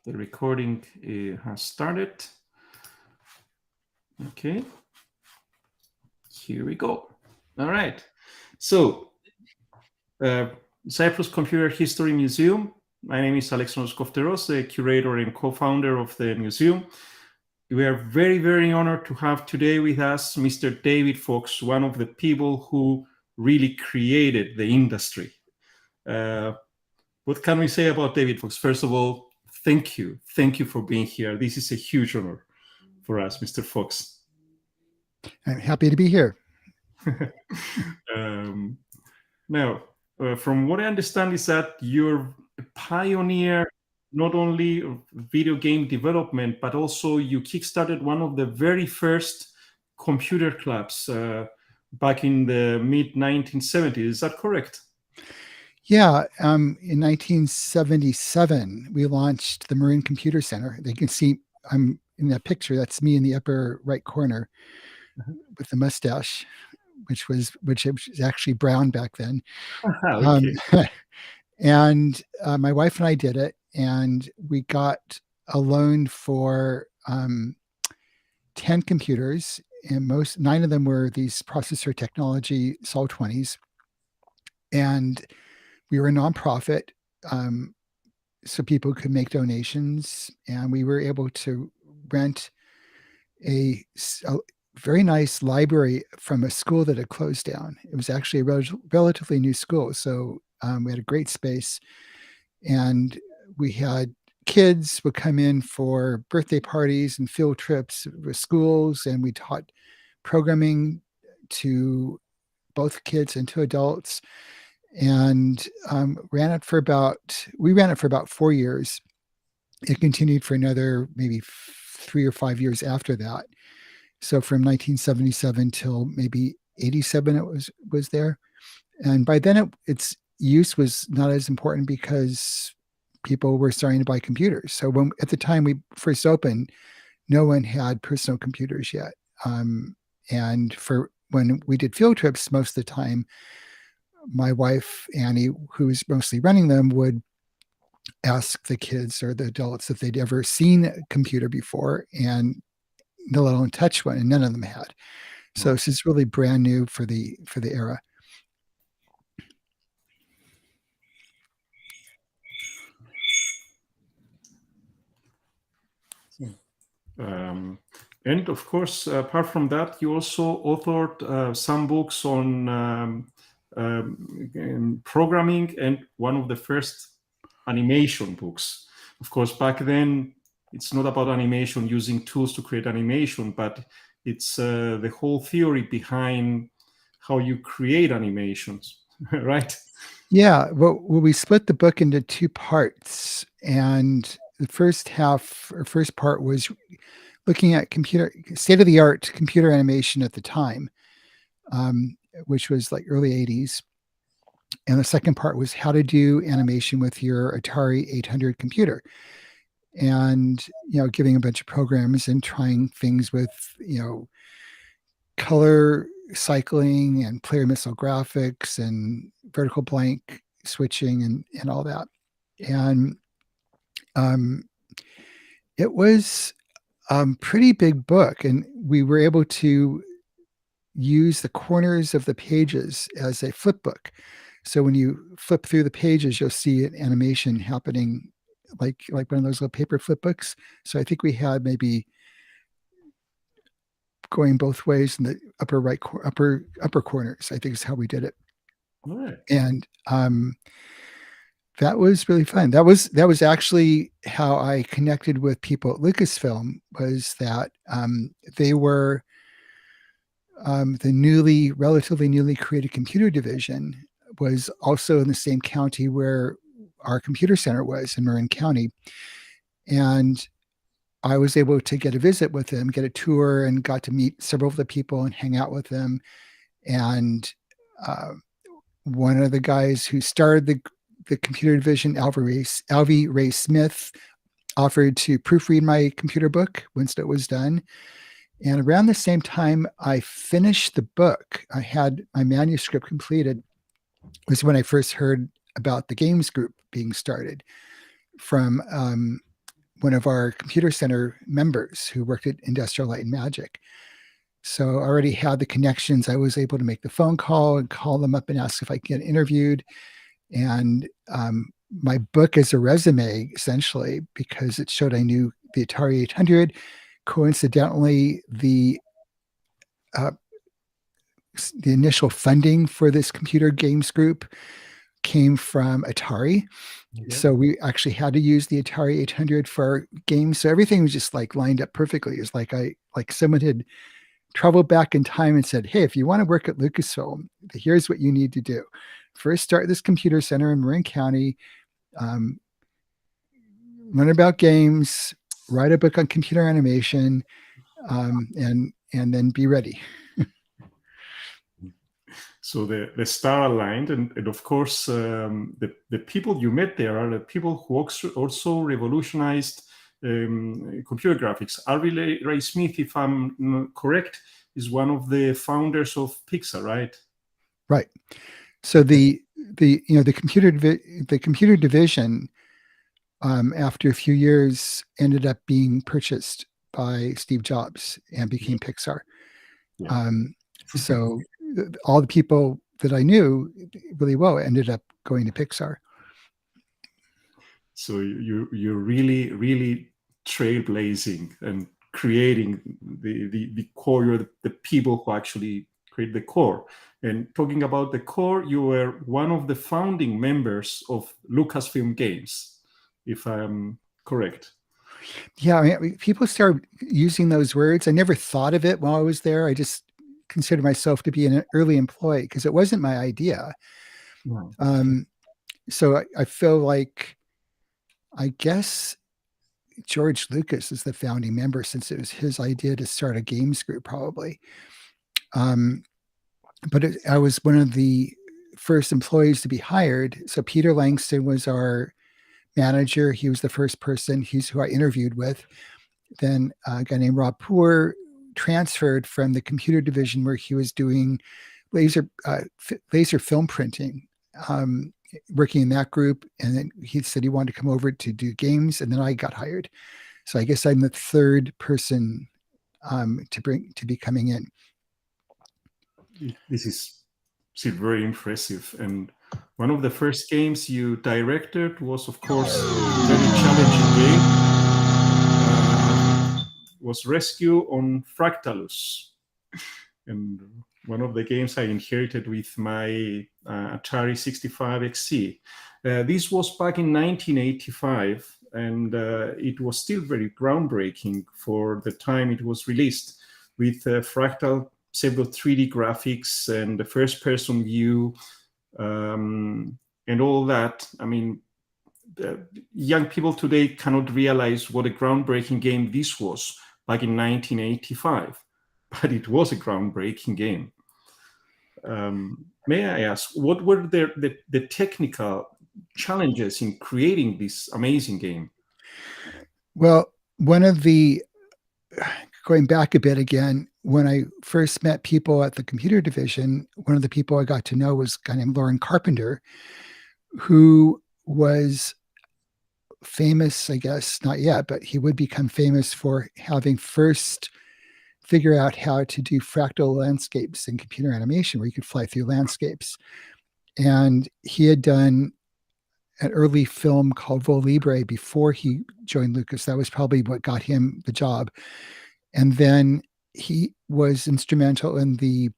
The recording has started. Okay. Here we go. All right. So, Cyprus Computer History Museum. My name is Alexandros Kofteros, the curator and co-founder of the museum. We are very, very honored to have today with us Mr. David Fox, one of the people who really created the industry. What can we say about David Fox? First of all, thank you. Thank you for being here. This is a huge honor for us, Mr. Fox. I'm happy to be here. Now, from what I understand is that you're a pioneer not only of video game development, but also you kickstarted one of the very first computer clubs back in the mid 1970s. Is that correct? Yeah, in 1977, we launched the Marin Computer Center. You can see I'm in that picture. That's me in the upper right corner with the mustache, which was actually brown back then. Okay. And my wife and I did it, and we got a loan for 10 computers, and 9 of them were these processor technology Sol 20s. And we were a nonprofit, so people could make donations, and we were able to rent a very nice library from a school that had closed down. It was actually a relatively new school, so we had a great space, and we had kids would come in for birthday parties and field trips with schools, and we taught programming to both kids and to adults, and we ran it for about 4 years. It continued for another maybe 3 or 5 years after that. So from 1977 till maybe 87, it was there. And by then, its use was not as important because people were starting to buy computers. So at the time we first opened, no one had personal computers yet. And for when we did field trips, most of the time, my wife, Annie, who was mostly running them, would ask the kids or the adults if they'd ever seen a computer before, and let alone touch one, and none of them had. So this is really brand new for the era. And of course, apart from that, you also authored some books on programming, and one of the first animation books. Of course, back then, it's not about animation using tools to create animation, but it's the whole theory behind how you create animations, right? Yeah, well, we split the book into 2 parts, and the first part was looking at state-of-the-art computer animation at the time, which was like early 80s. And the second part was how to do animation with your Atari 800 computer, and giving a bunch of programs and trying things with color cycling and player missile graphics and vertical blank switching and all that. And it was a pretty big book, and we were able to use the corners of the pages as a flip book. So when you flip through the pages, you'll see an animation happening like one of those little paper flip books. So I think we had maybe going both ways in the upper corners, I think is how we did it. All right. And that was really fun. That was actually how I connected with people at Lucasfilm, was that they were the relatively newly created computer division was also in the same county where our computer center was, in Marin County. And I was able to get a visit with them, get a tour, and got to meet several of the people and hang out with them. And one of the guys who started the computer division, Alvy Ray Smith, offered to proofread my computer book once it was done. And around the same time I finished the book, I had my manuscript completed, was when I first heard about the games group being started from one of our computer center members who worked at Industrial Light and Magic. So I already had the connections. I was able to make the phone call and call them up and ask if I could get interviewed. And my book is a resume, essentially, because it showed I knew the Atari 800. Coincidentally, the initial funding for this computer games group came from Atari. Yeah. So we actually had to use the Atari 800 for our games. So everything was just like lined up perfectly. It's like someone had traveled back in time and said, hey, if you want to work at Lucasfilm, here's what you need to do. First, start this computer center in Marin County, learn about games, write a book on computer animation, and then be ready. So the star aligned, and of course, the people you met there are the people who also revolutionized computer graphics. Harvey Ray Smith, if I'm correct, is one of the founders of Pixar, right? Right. So the computer division, after a few years, ended up being purchased by Steve Jobs and became Pixar. Yeah. So all the people that I knew really well ended up going to Pixar. So you're really trailblazing and creating the core. You're the people who actually create the core. And talking about the core, you were one of the founding members of Lucasfilm Games, if I'm correct. Yeah, I mean, people started using those words. I never thought of it while I was there. I just considered myself to be an early employee because it wasn't my idea. Yeah. So I feel like, I guess George Lucas is the founding member since it was his idea to start a games group, probably. But I was one of the first employees to be hired. So Peter Langston was our manager. He was the first person. He's who I interviewed with. Then a guy named Rob Poor transferred from the computer division where he was doing laser film printing, working in that group. And then he said he wanted to come over to do games. And then I got hired. So I guess I'm the third person to be coming in. This is very impressive. And one of the first games you directed was, of course, a very challenging game. Was Rescue on Fractalus. And one of the games I inherited with my Atari 65 XC. This was back in 1985, and it was still very groundbreaking for the time it was released, with fractal pseudo 3D graphics and the first-person view and all that. I mean, young people today cannot realize what a groundbreaking game this was back in 1985, but it was a groundbreaking game. May I ask, what were the technical challenges in creating this amazing game? Well, going back a bit again, when I first met people at the computer division, one of the people I got to know was a guy named Lauren Carpenter, who was famous, I guess, not yet, but he would become famous for having first figure out how to do fractal landscapes in computer animation, where you could fly through landscapes. And he had done an early film called Vol Libre before he joined Lucas. That was probably what got him the job. And then he was instrumental in the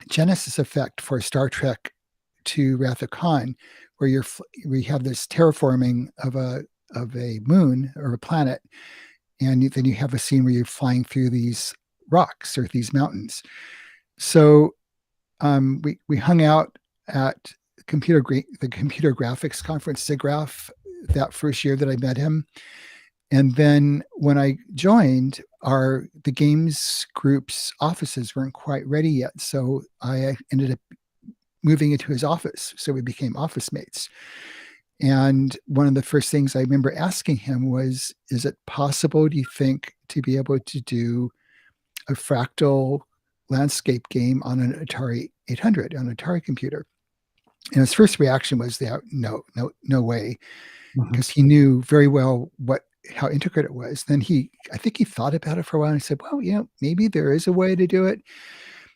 Genesis effect for Star Trek II Wrath of Khan, where we have this terraforming of a moon or a planet, and then you have a scene where you're flying through these rocks or these mountains. So we hung out at the computer graphics conference, SIGGRAPH, that first year that I met him. And then when I joined, the games group's offices weren't quite ready yet. So I ended up moving into his office. So we became office mates. And one of the first things I remember asking him was, is it possible, do you think, to be able to do a fractal landscape game on an Atari 800, on an Atari computer? And his first reaction was, no way. Because he knew very well what how intricate it was. Then I think he thought about it for a while and said, well, maybe there is a way to do it.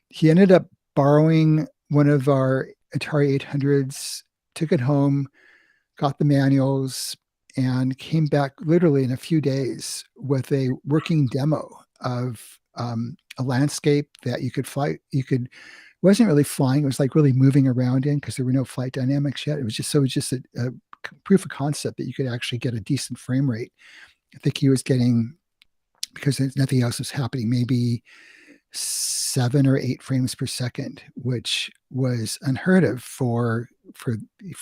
He ended up borrowing one of our Atari 800s, took it home, got the manuals, and came back literally in a few days with a working demo of a landscape that you could fly. It wasn't really flying. It was like really moving around in, because there were no flight dynamics yet. It was just a proof of concept that you could actually get a decent frame rate. I think he was getting, because nothing else was happening, maybe 7 or 8 frames per second, which was unheard of for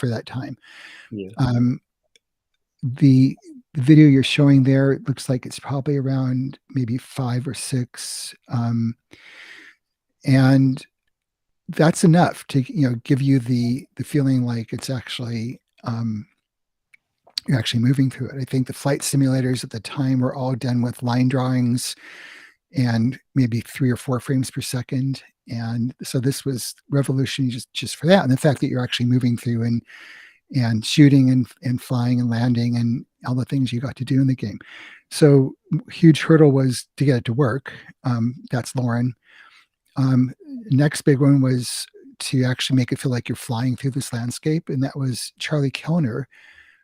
that time. Yeah. The video you're showing there, it looks like it's probably around maybe 5 or 6, and that's enough to give you the feeling like it's actually you're actually moving through it. I think the flight simulators at the time were all done with line drawings and maybe 3 or 4 frames per second, and so this was revolutionary just for that, and the fact that you're actually moving through and shooting and flying and landing and all the things you got to do in the game. So huge hurdle was to get it to work. That's Lauren. Next big one was to actually make it feel like you're flying through this landscape, and that was Charlie Kellner,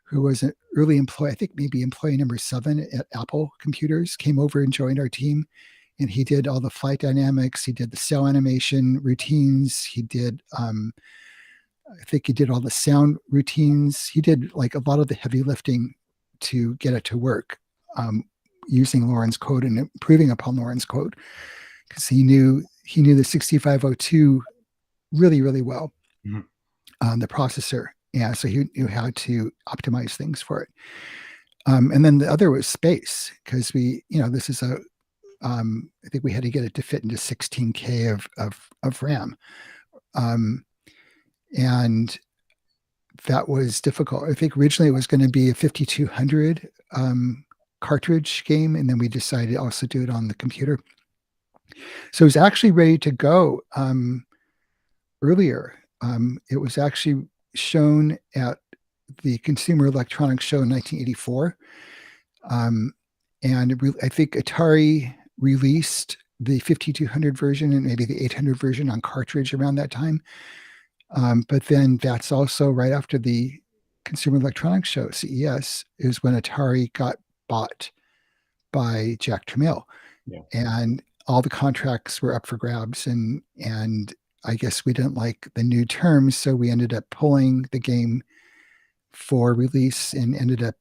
who was an early employee, I think maybe employee number 7 at Apple Computers, came over and joined our team, and he did all the flight dynamics. He did the cell animation routines. He did I think he did all the sound routines. He did like a lot of the heavy lifting to get it to work, using Lauren's code and improving upon Lauren's code, because he knew the 6502 really, really well, the processor. Yeah, so he knew how to optimize things for it. And then the other was space, because this is I think we had to get it to fit into 16K of RAM. And that was difficult. I think originally it was going to be a 5200 cartridge game, and then we decided to also do it on the computer. So it was actually ready to go earlier. It was actually shown at the Consumer Electronics Show in 1984. And I think Atari released the 5200 version and maybe the 800 version on cartridge around that time. But then that's also right after the Consumer Electronics Show, CES, is when Atari got bought by Jack Tramiel. Yeah. And all the contracts were up for grabs, and I guess we didn't like the new terms, so we ended up pulling the game for release and ended up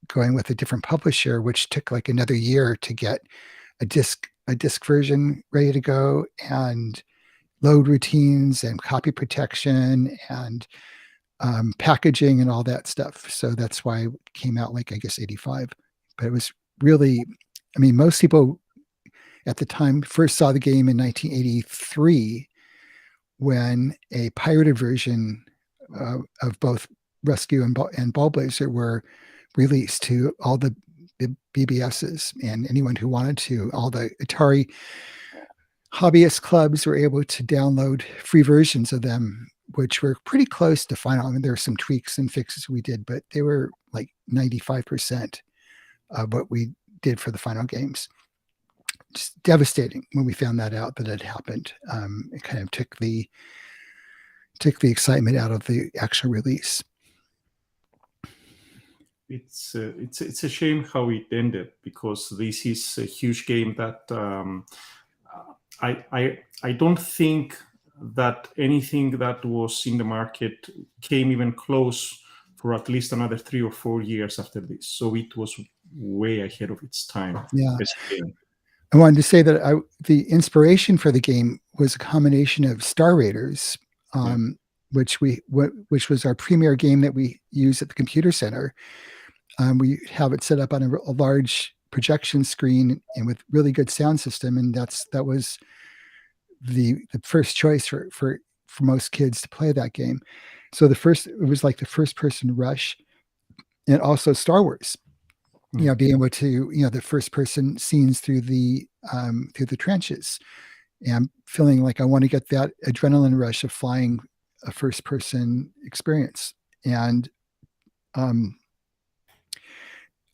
going with a different publisher, which took like another year to get a disc version ready to go, and load routines and copy protection and packaging and all that stuff. So that's why it came out like, I guess, 85. But it was really, most people at the time first saw the game in 1983 when a pirated version of both Rescue and Ball Blazer were released to all the BBSs and anyone who wanted to. All the Atari hobbyist clubs were able to download free versions of them, which were pretty close to final. There were some tweaks and fixes we did, but they were like 95% of what we did for the final games. Just devastating when we found that out, that it happened. It kind of took the excitement out of the actual release. It's a shame how it ended, because this is a huge game that I don't think that anything that was in the market came even close for at least another 3 or 4 years after this. So it was way ahead of its time. Yeah. I wanted to say that the inspiration for the game was a combination of Star Raiders, which was our premier game that we use at the computer center. We have it set up on a large projection screen and with really good sound system, and that was the first choice for most kids to play that game. So it was like the first person Rush, and also Star Wars. Being able to the first person scenes through the trenches, and feeling like I want to get that adrenaline rush of flying a first person experience. And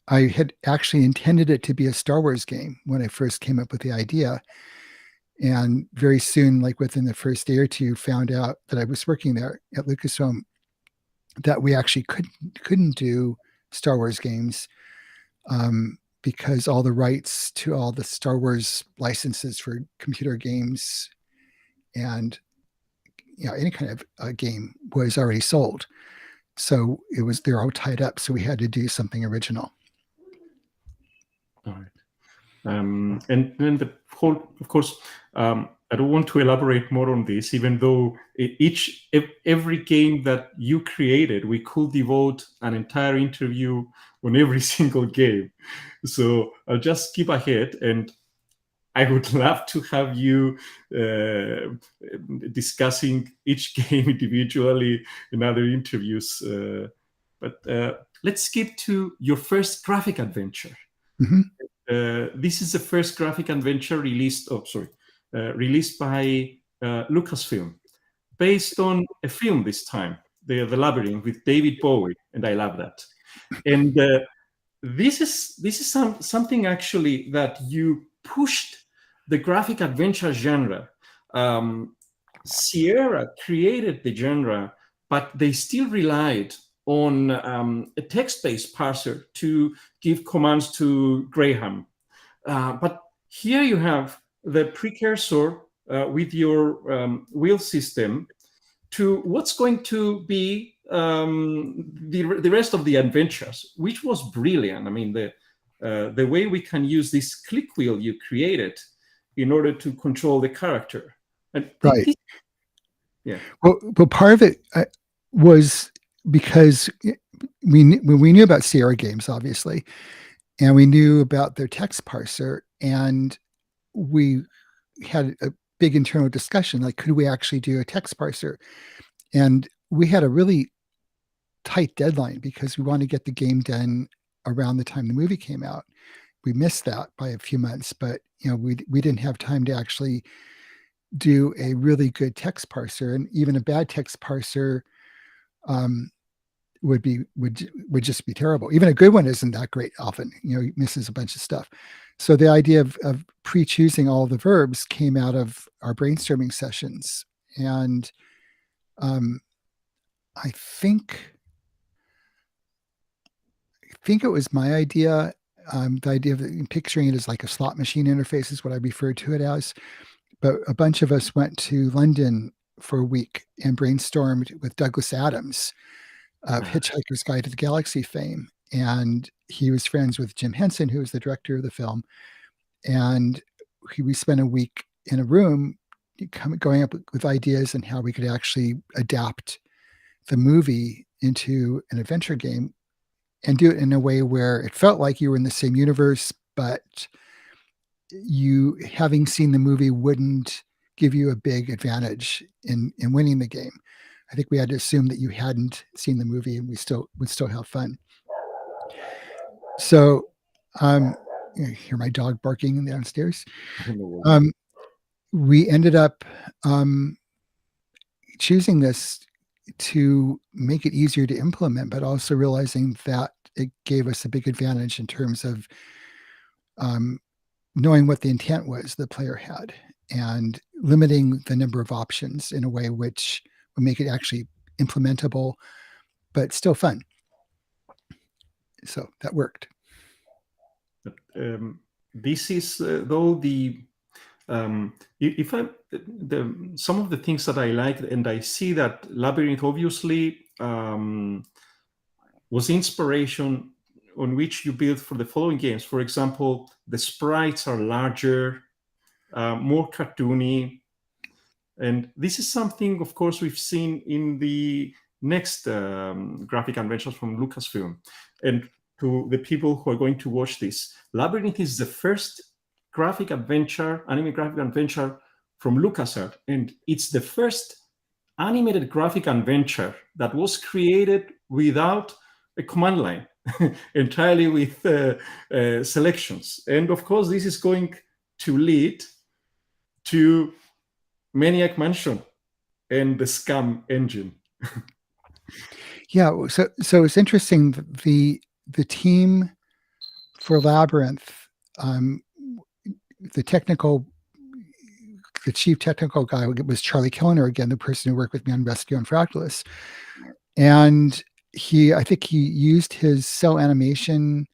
I had actually intended it to be a Star Wars game when I first came up with the idea. And very soon, like within the first day or two, found out that I was working there at Lucasfilm, that we actually couldn't do Star Wars games because all the rights to all the Star Wars licenses for computer games and any kind of game was already sold. So they're all tied up. So we had to do something original. All right. And then the whole, of course, I don't want to elaborate more on this, even though every game that you created, we could devote an entire interview on every single game. So I'll just skip ahead, and I would love to have you discussing each game individually in other interviews. But let's skip to your first graphic adventure. Mm-hmm. This is the first graphic adventure released by Lucasfilm, based on a film this time, The Labyrinth with David Bowie, and I love that. And this is something actually that you pushed the graphic adventure genre. Sierra created the genre, but they still relied on a text-based parser to give commands to Graham. But here you have the precursor with your wheel system to what's going to be the rest of the adventures, which was brilliant. I mean, the way we can use this click wheel you created in order to control the character. And right. Yeah. Well, part of it was because we knew about Sierra Games, obviously, and we knew about their text parser, and we had a big internal discussion, like, could we actually do a text parser? And we had a really tight deadline because we wanted to get the game done around the time the movie came out. We missed that by a few months, but we didn't have time to actually do a really good text parser, and even a bad text parser would just be terrible. Even a good one isn't that great often. It misses a bunch of stuff. So the idea of pre-choosing all the verbs came out of our brainstorming sessions, and I think it was my idea. The idea of picturing it as like a slot machine interface is what I referred to it as. But a bunch of us went to London for a week and brainstormed with Douglas Adams of Hitchhiker's Guide to the Galaxy fame. And he was friends with Jim Henson, who was the director of the film. And we spent a week in a room going up with ideas and how we could actually adapt the movie into an adventure game and do it in a way where it felt like you were in the same universe, but you, having seen the movie, wouldn't give you a big advantage in winning the game. I think we had to assume that you hadn't seen the movie and we would still have fun. So you hear my dog barking downstairs. We ended up choosing this to make it easier to implement, but also realizing that it gave us a big advantage in terms of knowing what the intent was the player had and limiting the number of options in a way which would make it actually implementable, but still fun. So that worked. This is though some of the things that I liked, and I see that Labyrinth obviously was inspiration on which you built for the following games. For example, the sprites are larger, more cartoony, and this is something, of course, we've seen in the next graphic adventures from Lucasfilm. And to the people who are going to watch this, Labyrinth is the first anime graphic adventure from LucasArts, and it's the first animated graphic adventure that was created without a command line, entirely with selections. And of course, this is going to lead to Maniac Mansion and the Scum engine. Yeah, so it's interesting. The team for Labyrinth, the chief technical guy was Charlie Kellner, again, the person who worked with me on Rescue and Fractalus. And I think he used his cell animation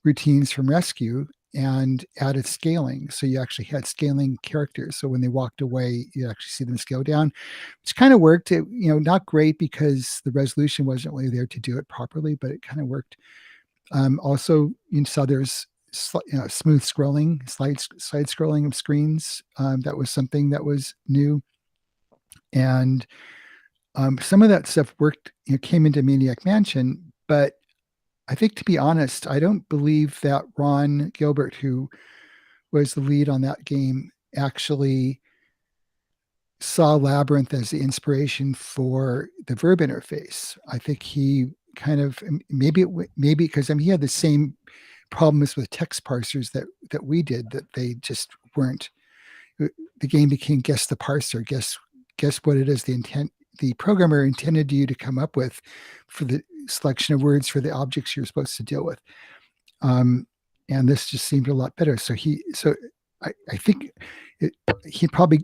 routines from Rescue and added scaling. So you actually had scaling characters. So when they walked away, you actually see them scale down, which kind of worked. Not great because the resolution wasn't really there to do it properly, but it kind of worked. Also, you saw there's smooth scrolling, slide scrolling of screens. That was something that was new. And some of that stuff worked, came into Maniac Mansion, but I think, to be honest, I don't believe that Ron Gilbert, who was the lead on that game, actually saw Labyrinth as the inspiration for the verb interface. I think he kind of, maybe because he had the same problems with text parsers that we did, that they just weren't. The game became guess the parser, guess what it is the programmer intended you to come up with for the selection of words for the objects you're supposed to deal with. And this just seemed a lot better. So I think he probably,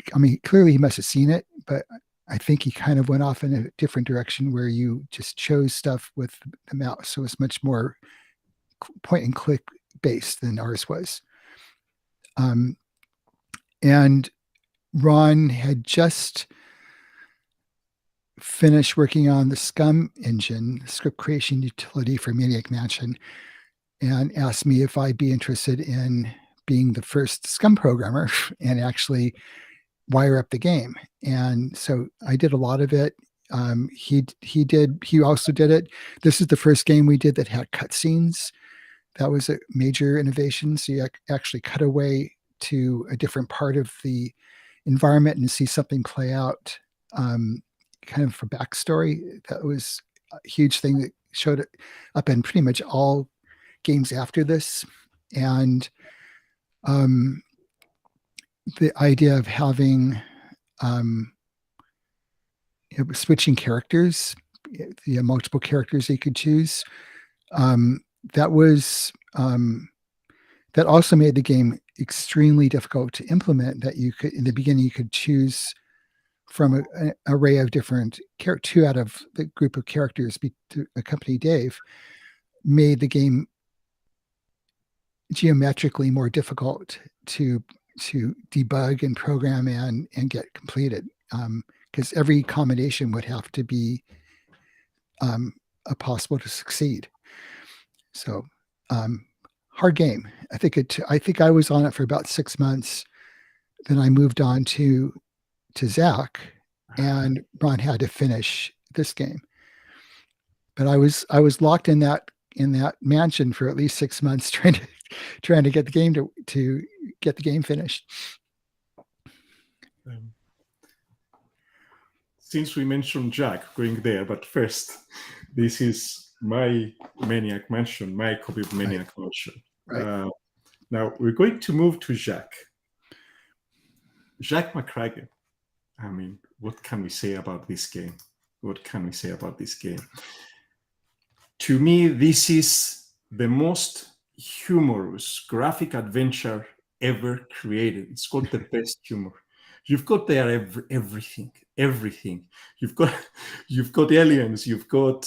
clearly he must have seen it, but I think he kind of went off in a different direction where you just chose stuff with the mouse. So it's much more point and click based than ours was. And Ron had just finished working on the Scum engine, script creation utility for Maniac Mansion, and asked me if I'd be interested in being the first Scum programmer and actually wire up the game. And so I did a lot of it. He also did it. This is the first game we did that had cutscenes. That was a major innovation. So you actually cut away to a different part of the environment and see something play out, kind of for backstory. That was a huge thing that showed up in pretty much all games after this. And the idea of having switching characters, multiple characters you could choose, that also made the game extremely difficult to implement. That you could, in the beginning, you could choose from an array of different two out of the group of characters to accompany Dave, made the game geometrically more difficult to debug and program and get completed, because every combination would have to be possible to succeed. So hard game. I think I was on it for about 6 months. Then I moved on to Zach, and Ron had to finish this game. But I was locked in that mansion for at least 6 months trying to get the game to get the game finished. Since we mentioned Jack, going there, but first, this is my Maniac Mansion, my copy of Maniac Mansion. Right. Now we're going to move to Jack McCracken. What can we say about this game? To me, this is the most humorous graphic adventure ever created. It's got the best humor. You've got there everything. You've got aliens. You've got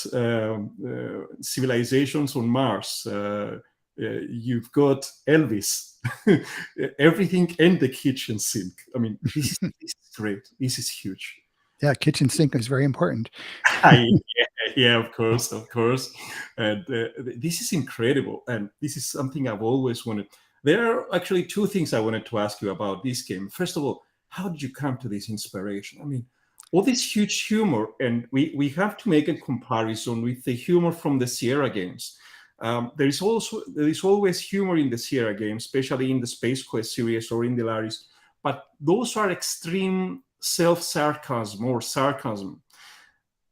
civilizations on Mars. You've got Elvis. Everything, and the kitchen sink. This is great. This is huge. Yeah, kitchen sink is very important. Yeah, of course. And this is incredible. And this is something I've always wanted. There are actually two things I wanted to ask you about this game. First of all, how did you come to this inspiration? All this huge humor, and we have to make a comparison with the humor from the Sierra games. There is always humor in the Sierra games, especially in the Space Quest series or in the Laris, but those are extreme self-sarcasm or sarcasm.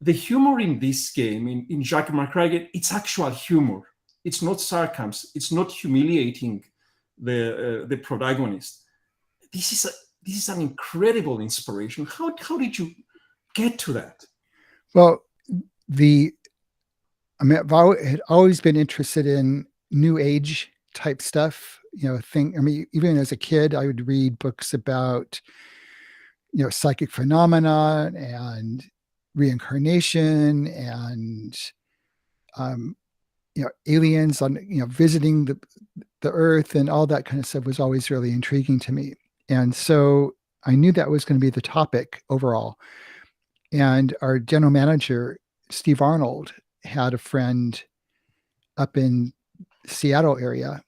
The humor in this game, in Jack McCracken, it's actual humor. It's not sarcasm. It's not humiliating the protagonist. This is an incredible inspiration. How did you get to that? Well, I've always been interested in new age type stuff. I mean, even as a kid, I would read books about, psychic phenomena and reincarnation and, aliens on, visiting the earth, and all that kind of stuff was always really intriguing to me. And so I knew that was going to be the topic overall. And our general manager, Steve Arnold, had a friend up in Seattle area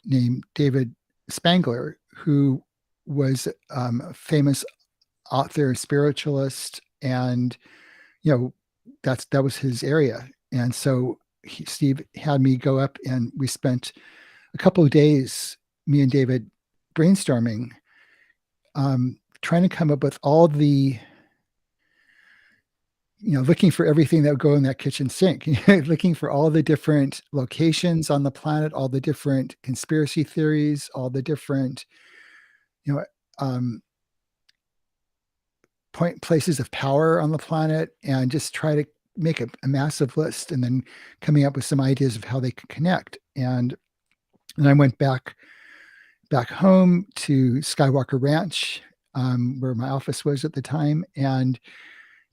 named David Spangler, who was a famous author, spiritualist, and that was his area. And so Steve had me go up, and we spent a couple of days, me and David, brainstorming, trying to come up with all the, looking for everything that would go in that kitchen sink, looking for all the different locations on the planet, all the different conspiracy theories, all the different, places of power on the planet, and just try to make a massive list, and then coming up with some ideas of how they could connect. And I went back home to Skywalker Ranch, where my office was at the time, and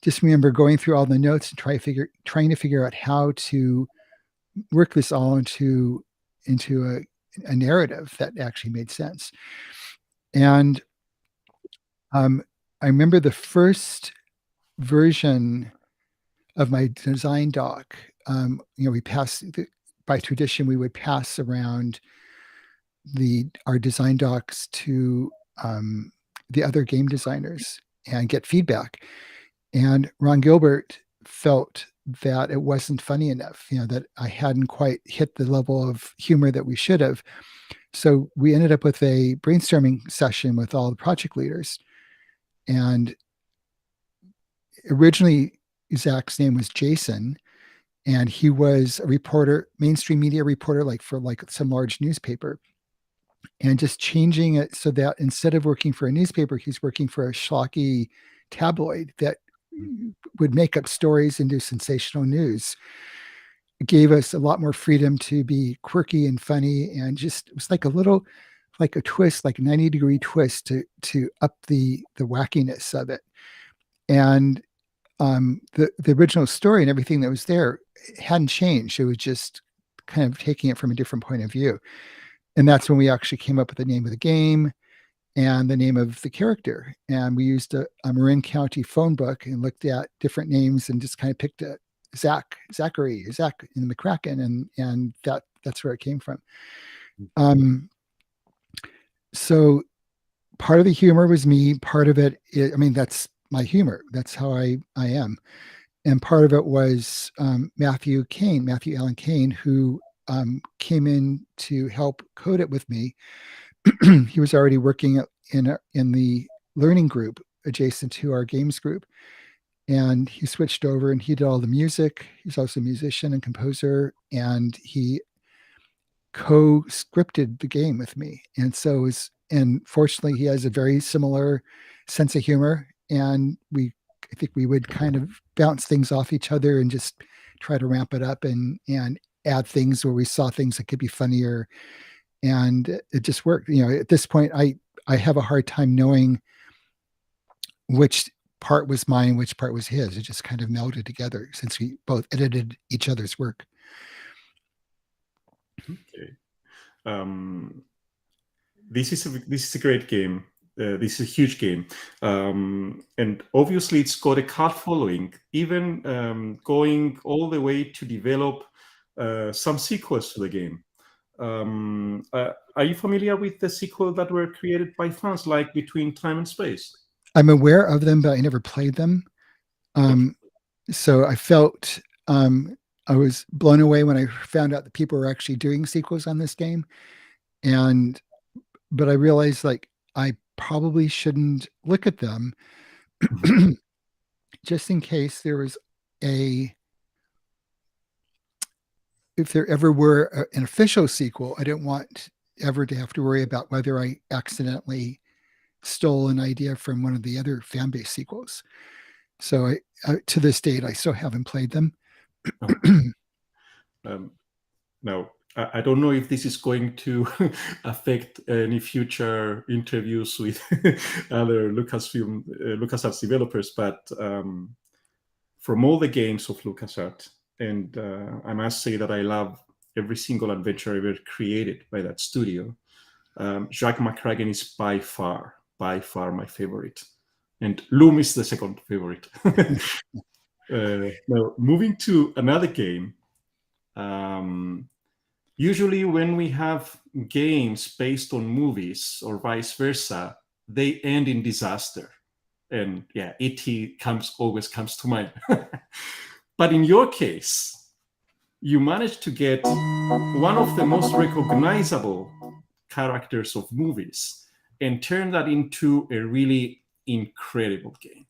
just remember going through all the notes and trying to figure out how to work this all into a narrative that actually made sense. And I remember the first version of my design doc. We by tradition, we would pass around our design docs to the other game designers and get feedback. And Ron Gilbert felt that it wasn't funny enough, that I hadn't quite hit the level of humor that we should have. So we ended up with a brainstorming session with all the project leaders. And originally, Zach's name was Jason, and he was a reporter, mainstream media reporter, for some large newspaper. And just changing it so that instead of working for a newspaper, he's working for a schlocky tabloid that would make up stories and do sensational news. It gave us a lot more freedom to be quirky and funny, and just it was like a twist, like a 90-degree twist to up the wackiness of it. And the original story and everything that was there hadn't changed. It was just kind of taking it from a different point of view. And that's when we actually came up with the name of the game and the name of the character. And we used a Marin County phone book and looked at different names and just kind of picked Zachary in the McCracken, and that's where it came from. So part of the humor was me. Part of it, that's my humor. That's how I am. And part of it was Matthew Allen Kane, who came in to help code it with me. He was already working in the learning group adjacent to our games group, and he switched over and he did all the music. He's also a musician and composer, and he co-scripted the game with me. And fortunately, he has a very similar sense of humor, and I think we would kind of bounce things off each other and just try to ramp it up and add things where we saw things that could be funnier. And it just worked. At this point, I have a hard time knowing which part was mine, which part was his. It just kind of melded together since we both edited each other's work. Okay. This is a great game. This is a huge game, and obviously it's got a cult following, even going all the way to develop some sequels to the game. Are you familiar with the sequel that were created by fans, like Between Time and Space? I'm aware of them, but I never played them. So I felt I was blown away when I found out that people were actually doing sequels on this game, but I realized I probably shouldn't look at them just in case there was if there ever were an official sequel. I didn't want ever to have to worry about whether I accidentally stole an idea from one of the other fan base sequels. So to this date, I still haven't played them. Now, I don't know if this is going to affect any future interviews with other LucasArts developers, but from all the games of LucasArts, and I must say that I love every single adventure ever created by that studio. Jacques McCracken is by far my favorite, and Loom is the second favorite. Now, moving to another game. Usually when we have games based on movies or vice versa, they end in disaster. And yeah, E.T. always comes to mind. But in your case, you managed to get one of the most recognizable characters of movies and turn that into a really incredible game.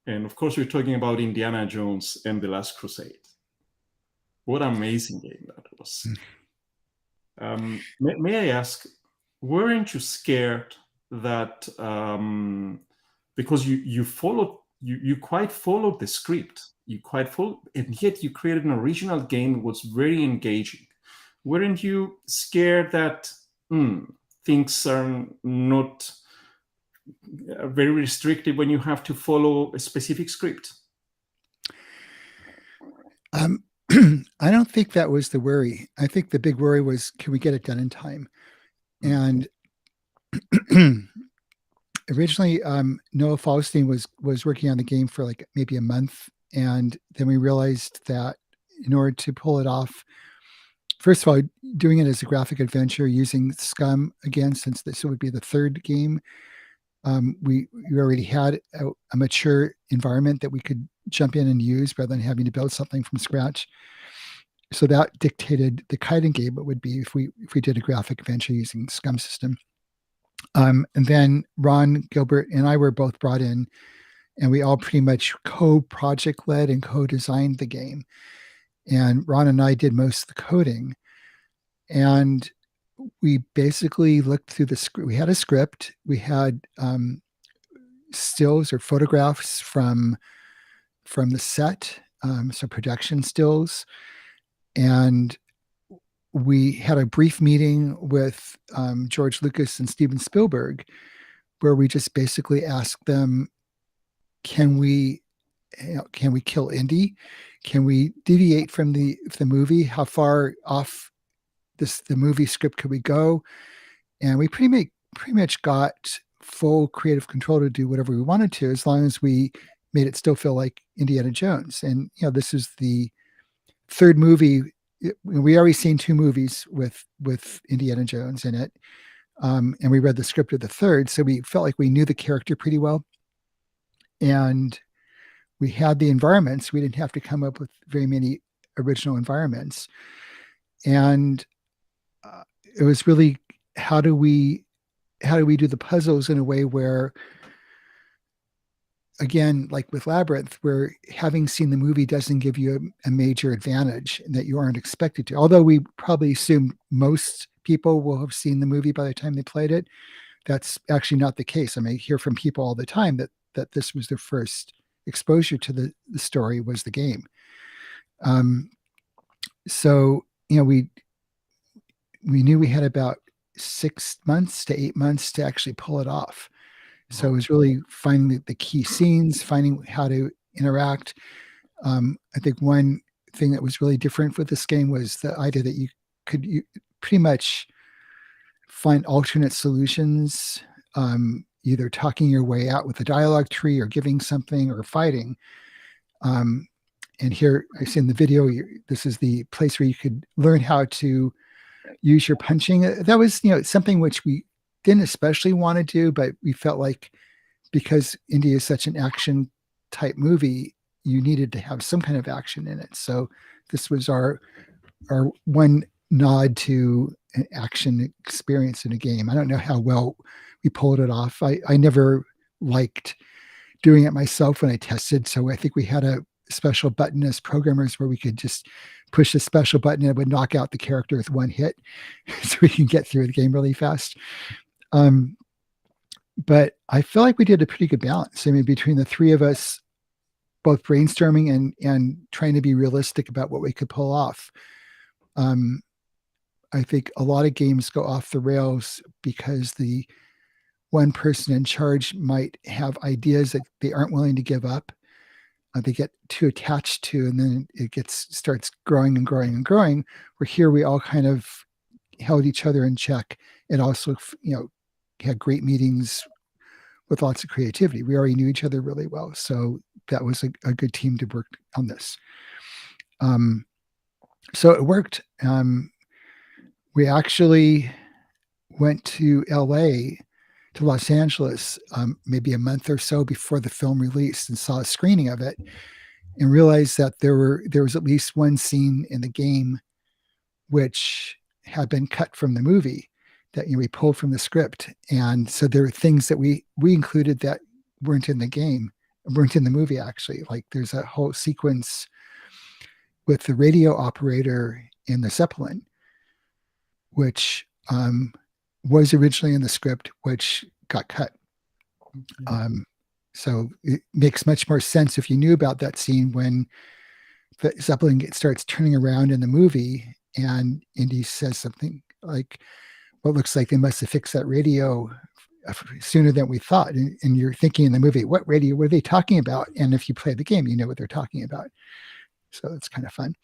And of course, we're talking about Indiana Jones and the Last Crusade. What an amazing game that was. May I ask, weren't you scared that because you quite followed the script, and yet you created an original game that was very engaging. Weren't you scared that things are not very restrictive when you have to follow a specific script? I don't think that was the worry. I think the big worry was, can we get it done in time? And originally, Noah Faustin was working on the game for like maybe a month, and then we realized that in order to pull it off, first of all, doing it as a graphic adventure using Scum again, since this would be the third game, we already had a mature environment that we could jump in and use rather than having to build something from scratch. So that dictated the kind of game it would be if we did a graphic adventure using Scum system. And then Ron Gilbert and I were both brought in, and we all pretty much co-project led and co-designed the game. And Ron and I did most of the coding. And we basically looked through the script. We had a script. We had stills or photographs from the set, so production stills. And we had a brief meeting with George Lucas and Steven Spielberg, where we just basically asked them, can we kill Indy? Can we deviate from the movie? How far off the movie script could we go? And we pretty much got full creative control to do whatever we wanted to, as long as we made it still feel like Indiana Jones. And this is the third movie. We already seen two movies with Indiana Jones in it, and we read the script of the third, so we felt like we knew the character pretty well, and we had the environments. We didn't have to come up with very many original environments, and it was really how do we do the puzzles in a way where, again, like with Labyrinth, where having seen the movie doesn't give you a major advantage that you aren't expected to. Although we probably assume most people will have seen the movie by the time they played it. That's actually not the case. I hear from people all the time that this was their first exposure to the story was the game. So, we knew we had about 6 months to 8 months to actually pull it off. So it was really finding the key scenes, finding how to interact. I think one thing that was really different with this game was the idea that you could pretty much find alternate solutions, either talking your way out with a dialogue tree or giving something or fighting. And here I see in the video, this is the place where you could learn how to use your punching. That was, something which we didn't especially want to do, but we felt like because India is such an action type movie, you needed to have some kind of action in it. So this was our one nod to an action experience in a game. I don't know how well we pulled it off. I never liked doing it myself when I tested. So I think we had a special button as programmers where we could just push a special button and it would knock out the character with one hit so we can get through the game really fast. But I feel like we did a pretty good balance. Between the three of us, both brainstorming and trying to be realistic about what we could pull off. I think a lot of games go off the rails because the one person in charge might have ideas that they aren't willing to give up. They get too attached to, and then it starts growing and growing and growing. Where here we all kind of held each other in check, and also, had great meetings with lots of creativity. We already knew each other really well, so that was a good team to work on this. So it worked. We actually went to LA, to Los Angeles, maybe a month or so before the film released, and saw a screening of it, and realized that there was at least one scene in the game which had been cut from the movie that we pulled from the script. And so there were things that we included that weren't in the movie actually. Like there's a whole sequence with the radio operator in the Zeppelin, which was originally in the script, which got cut. So it makes much more sense if you knew about that scene when the Zeppelin starts turning around in the movie, and Indy says something like, "Well, it looks like they must have fixed that radio sooner than we thought." And you're thinking in the movie, what radio were they talking about? And if you play the game, you know what they're talking about. So it's kind of fun.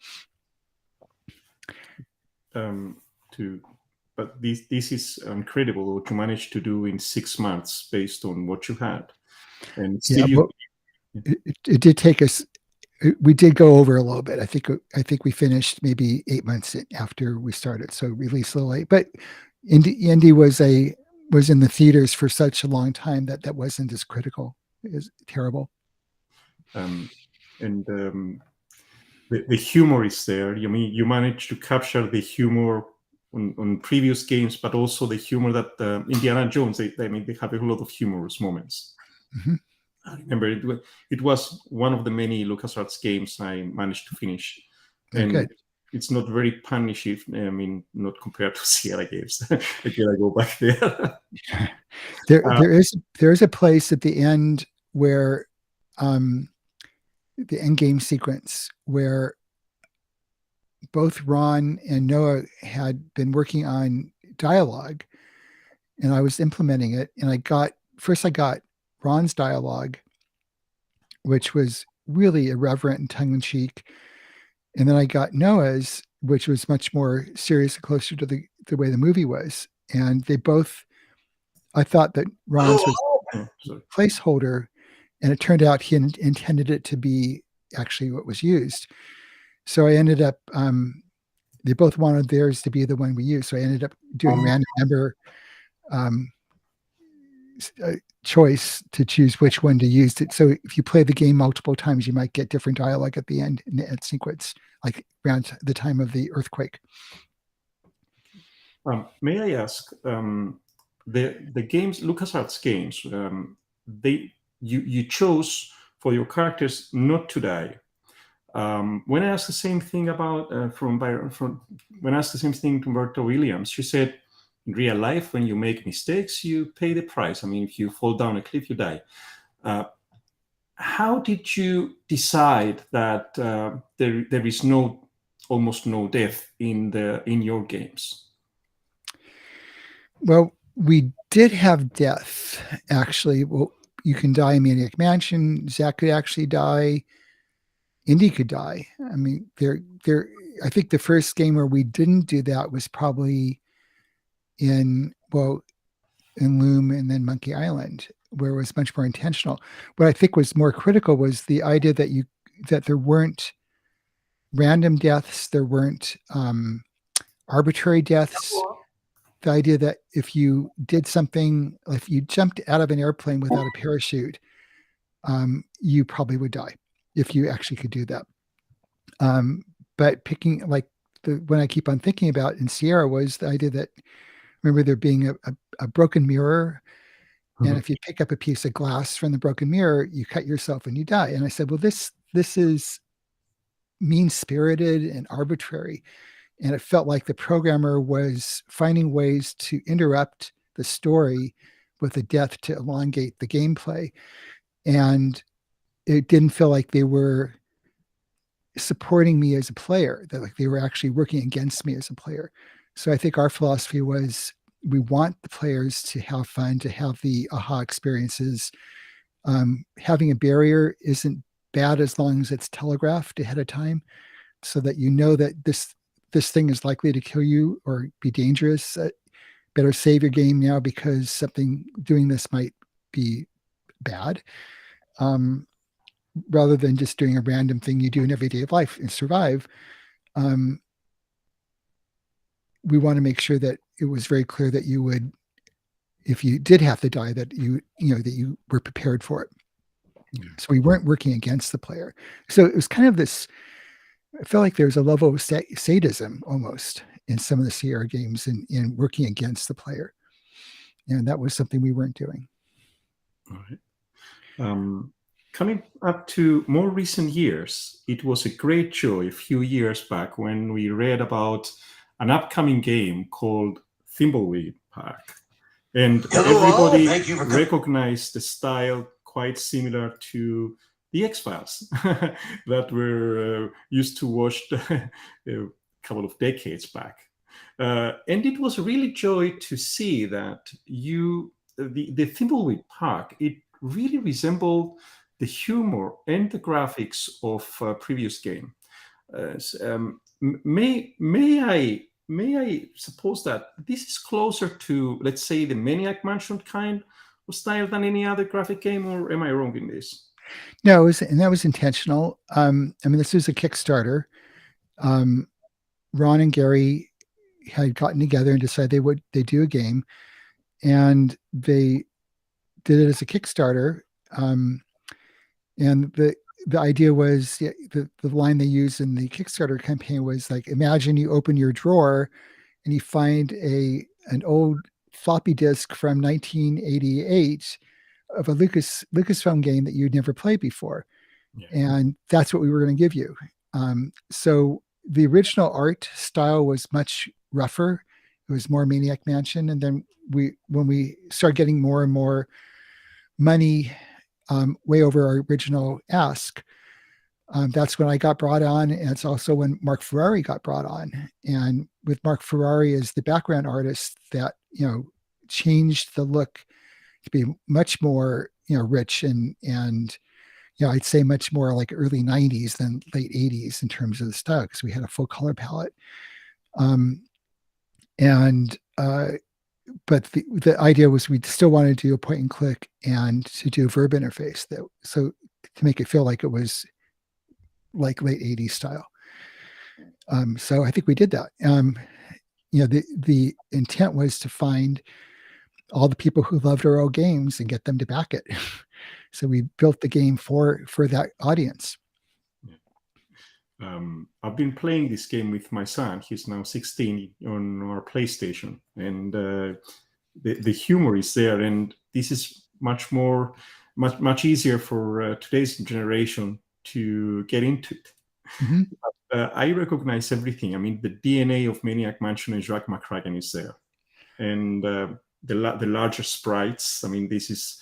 But this is incredible what you managed to do in 6 months based on what you had. And still, it did take us. We did go over a little bit. I think we finished maybe 8 months after we started, so released a little late. But Indy was in the theaters for such a long time that wasn't as critical. It was terrible. The humor is there. You managed to capture the humor on previous games, but also the humor that Indiana Jones, they have a lot of humorous moments. Mm-hmm. I remember it was one of the many LucasArts games I managed to finish. And good. It's not very punishy, not compared to Sierra games. Again, I go back there. There is a place at the end where the end game sequence where both Ron and Noah had been working on dialogue, and I was implementing it. And I got Ron's dialogue, which was really irreverent and tongue-in-cheek. And then I got Noah's, which was much more serious and closer to the way the movie was. And I thought that Ron's was a placeholder, and it turned out he intended it to be actually what was used. So I ended up, they both wanted theirs to be the one we used. So I ended up doing random number choice to choose which one to use. So if you play the game multiple times, you might get different dialogue at the end in the end sequence, like around the time of the earthquake. May I ask, the games, LucasArts games, you chose for your characters not to die. When I asked the same thing about when I asked the same thing to Berta Williams, she said, in real life, when you make mistakes, you pay the price. If you fall down a cliff, you die. How did you decide that there is almost no death in your games? Well, we did have death, actually. Well, you can die in Maniac Mansion. Zach could actually die. Indy could die. I think the first game where we didn't do that was probably in Loom and then Monkey Island, where it was much more intentional. What I think was more critical was the idea that there weren't random deaths, there weren't arbitrary deaths. The idea that if you did something, if you jumped out of an airplane without a parachute, you probably would die if you actually could do that. But picking, like the one I keep on thinking about in Sierra was the idea that, remember there being a broken mirror, and if you pick up a piece of glass from the broken mirror, you cut yourself and you die. And I said, well, this is mean-spirited and arbitrary. And it felt like the programmer was finding ways to interrupt the story with a death to elongate the gameplay. And it didn't feel like they were supporting me as a player, that like they were actually working against me as a player. So I think our philosophy was we want the players to have fun, to have the aha experiences. Having a barrier isn't bad as long as it's telegraphed ahead of time, so that you know that this thing is likely to kill you or be dangerous. Better save your game now because something doing this might be bad, rather than just doing a random thing you do in everyday life and survive. We want to make sure that it was very clear that you would, if you did have to die, that you were prepared for it. So we weren't working against the player. So it was kind of this, I felt like there's a level of sadism almost in some of the Sierra games in working against the player. And that was something we weren't doing. All right. Coming up to more recent years, it was a great joy a few years back when we read about an upcoming game called Thimbleweed Park. And everybody recognized the style quite similar to the X-Files that were used to watch a couple of decades back. And it was really joy to see that the Thimbleweed Park, it really resembled the humor and the graphics of a previous game. May I suppose that this is closer to, let's say, the Maniac Mansion kind of style than any other graphic game, or am I wrong in this? No, and that was intentional. I mean, this was a Kickstarter. Ron and Gary had gotten together and decided they'd do a game, and they did it as a Kickstarter. And the idea was, the line they used in the Kickstarter campaign was like, imagine you open your drawer and you find an old floppy disk from 1988 of a Lucasfilm game that you'd never played before. Yeah. And that's what we were going to give you. So the original art style was much rougher. It was more Maniac Mansion. And then when we started getting more and more money, way over our original ask, that's when I got brought on. And it's also when Mark Ferrari got brought on. And with Mark Ferrari as the background artist, that, changed the look to be much more, rich and I'd say much more like early 90s than late 80s in terms of the style, because we had a full color palette. But the idea was we still wanted to do a point and click and to do a verb interface, so to make it feel like it was like late 80s style. So I think we did that. The intent was to find all the people who loved our old games and get them to back it. So we built the game for that audience. I've been playing this game with my son. He's now 16 on our PlayStation, and the humor is there. And this is much easier for today's generation to get into it. Mm-hmm. I recognize everything. I mean, the DNA of Maniac Mansion and Jacques McCracken is there, and the larger sprites. I mean, this is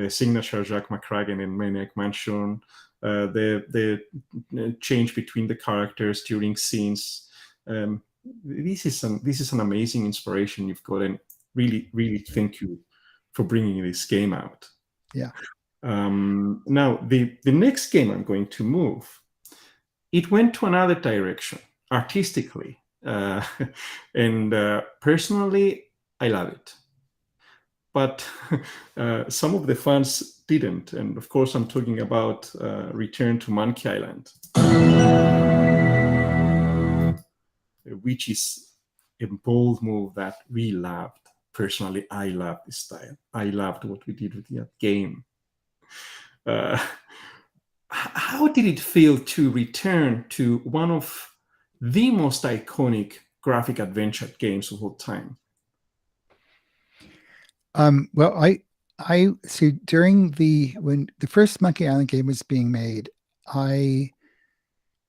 signature Jacques McCracken and Maniac Mansion. The change between the characters during scenes. This is an amazing inspiration you've got, and really thank you for bringing this game out. Yeah. Now the next game I'm going to move, it went to another direction artistically, and personally I love it. But some of the fans didn't. And of course, I'm talking about Return to Monkey Island, which is a bold move that we loved. Personally, I loved this style. I loved what we did with that game. How did it feel to return to one of the most iconic graphic adventure games of all time? Well, I see when the first Monkey Island game was being made, I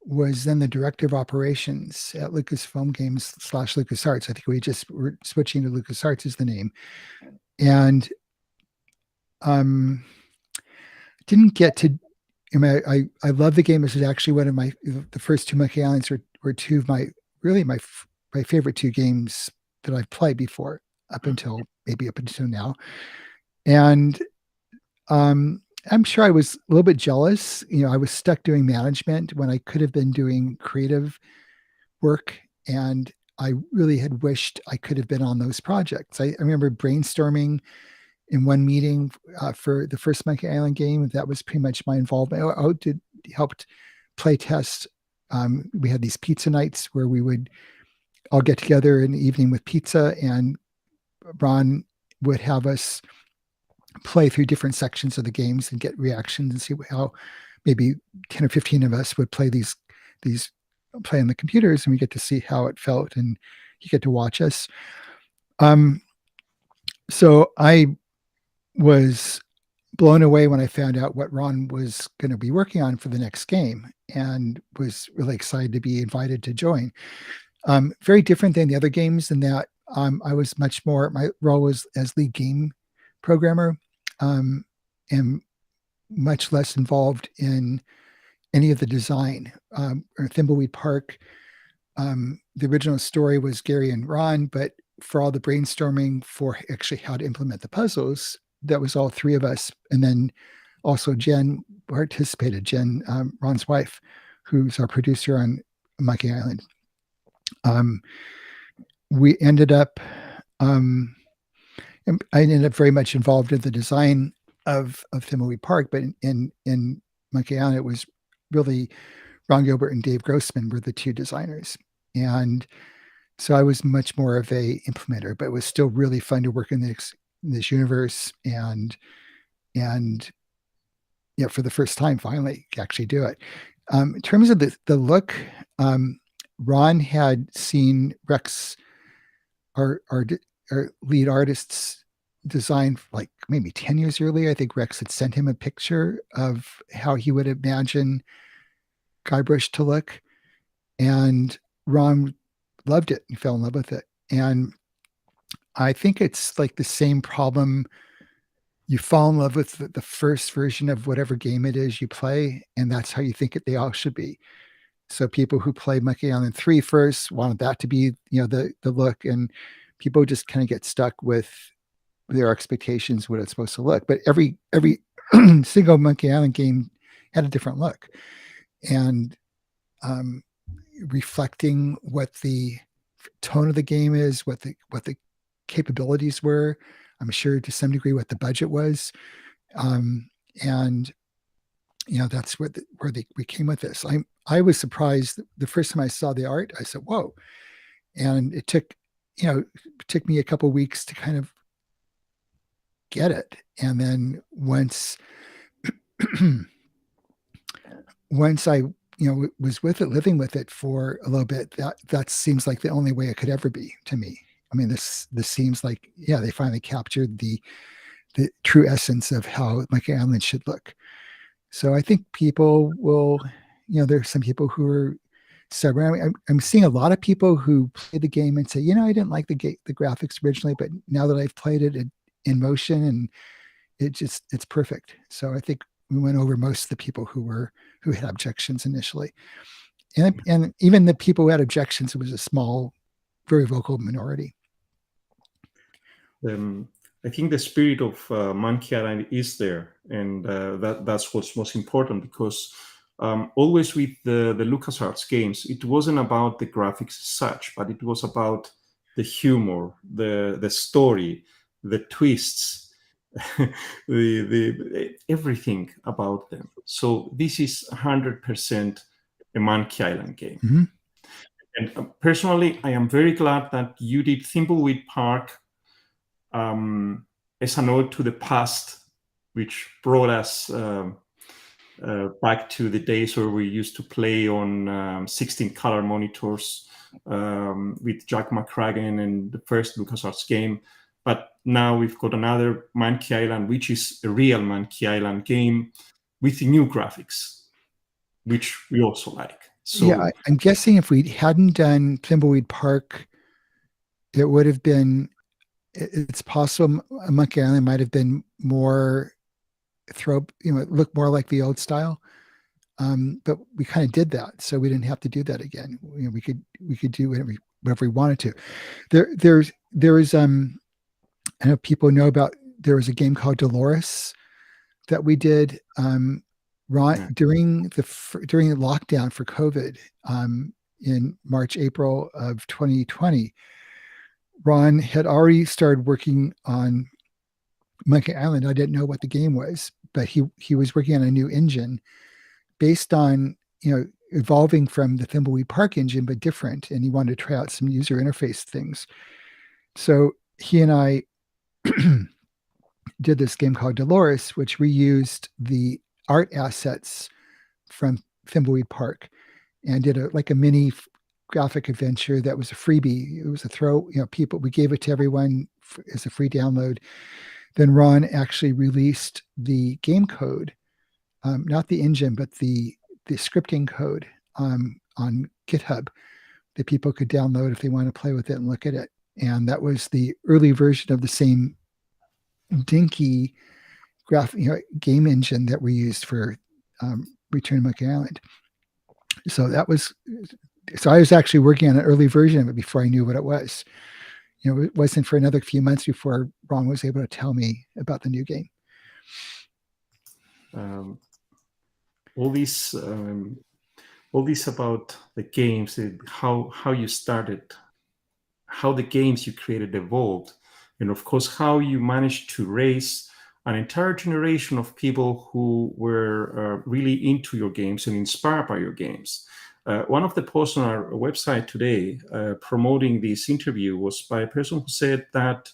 was then the director of operations at Lucasfilm Games / LucasArts. I think we just were switching to LucasArts as the name, and didn't get to I love the game. This is actually one of the first two Monkey Islands were two of my favorite two games that I've played before, up until now. And I'm sure I was a little bit jealous. I was stuck doing management when I could have been doing creative work, and I really had wished I could have been on those projects. I remember brainstorming in one meeting for the first Monkey Island game. That was pretty much my involvement. Helped play test. We had these pizza nights where we would all get together in the evening with pizza, and Ron would have us play through different sections of the games and get reactions and see how maybe 10 or 15 of us would play these play on the computers, and we get to see how it felt, and you get to watch us. So I was blown away when I found out what Ron was going to be working on for the next game, and was really excited to be invited to join. Very different than the other games in that I was much more, my role was as lead game programmer, and much less involved in any of the design. Or Thimbleweed Park, the original story was Gary and Ron, but for all the brainstorming for actually how to implement the puzzles, that was all three of us. And then also Jen participated, Jen, Ron's wife, who's our producer on Monkey Island. We ended up, I ended up very much involved in the design of Thimbleweed Park, but in Monkey Island, it was really Ron Gilbert and Dave Grossman were the two designers. And so I was much more of a implementer, but it was still really fun to work in this universe, and for the first time, finally actually do it. In terms of the look, Ron had seen Rex, our lead artist's design, like maybe 10 years earlier. I think Rex had sent him a picture of how he would imagine Guybrush to look, and Ron loved it. He fell in love with it. And I think it's like the same problem. You fall in love with the first version of whatever game it is you play, and that's how you think they all should be. So people who played Monkey Island 3 first wanted that to be, the look, and people just kind of get stuck with their expectations, what it's supposed to look. But every single Monkey Island game had a different look, and reflecting what the tone of the game is, what the capabilities were. I'm sure to some degree what the budget was, and that's where we came with this. I was surprised the first time I saw the art. I said, "Whoa!" And it took me a couple of weeks to kind of get it. And then once I was with it, living with it for a little bit, that seems like the only way it could ever be to me. I mean, this seems like, they finally captured the true essence of how Monkey Island should look. So I think people will, there's some people who are stubborn. I'm seeing a lot of people who play the game and say, I didn't like the graphics originally, but now that I've played it in motion, and it's perfect. So I think we went over most of the people who had objections initially, and even the people who had objections, it was a small, very vocal minority. I think the spirit of Monkey Island is there, and that's what's most important, because always with the LucasArts games, it wasn't about the graphics as such, but it was about the humor, the story, the twists, the everything about them. So this is 100% a Monkey Island game. Mm-hmm. And personally, I am very glad that you did Thimbleweed Park as an ode to the past, which brought us back to the days where we used to play on 16-color monitors with Jack McCracken and the first LucasArts game. But now we've got another Monkey Island, which is a real Monkey Island game with new graphics, which we also like. So yeah, I'm guessing if we hadn't done Thimbleweed Park, it would have been, it's possible Monkey Island might have been more look more like the old style. but we kind of did that, so we didn't have to do that again. We could do whatever we wanted to. There is I know people know about. There was a game called Dolores that we did during the lockdown for COVID in March, April of 2020. Ron had already started working on Monkey Island. I didn't know what the game was, but he was working on a new engine based on evolving from the Thimbleweed Park engine, but different. And he wanted to try out some user interface things. So he and I did this game called Dolores, which reused the art assets from Thimbleweed Park and did a mini graphic adventure that was a freebie. It was a throw, we gave it to everyone as a free download. Then Ron actually released the game code, not the engine, but the scripting code on GitHub that people could download if they want to play with it and look at it. And that was the early version of the same dinky game engine that we used for Return to Monkey Island. So I was actually working on an early version of it before I knew what it was. It wasn't for another few months before Ron was able to tell me about the new game. All these about the games, how you started, how the games you created evolved, and of course how you managed to raise an entire generation of people who were really into your games and inspired by your games. One of the posts on our website today promoting this interview was by a person who said that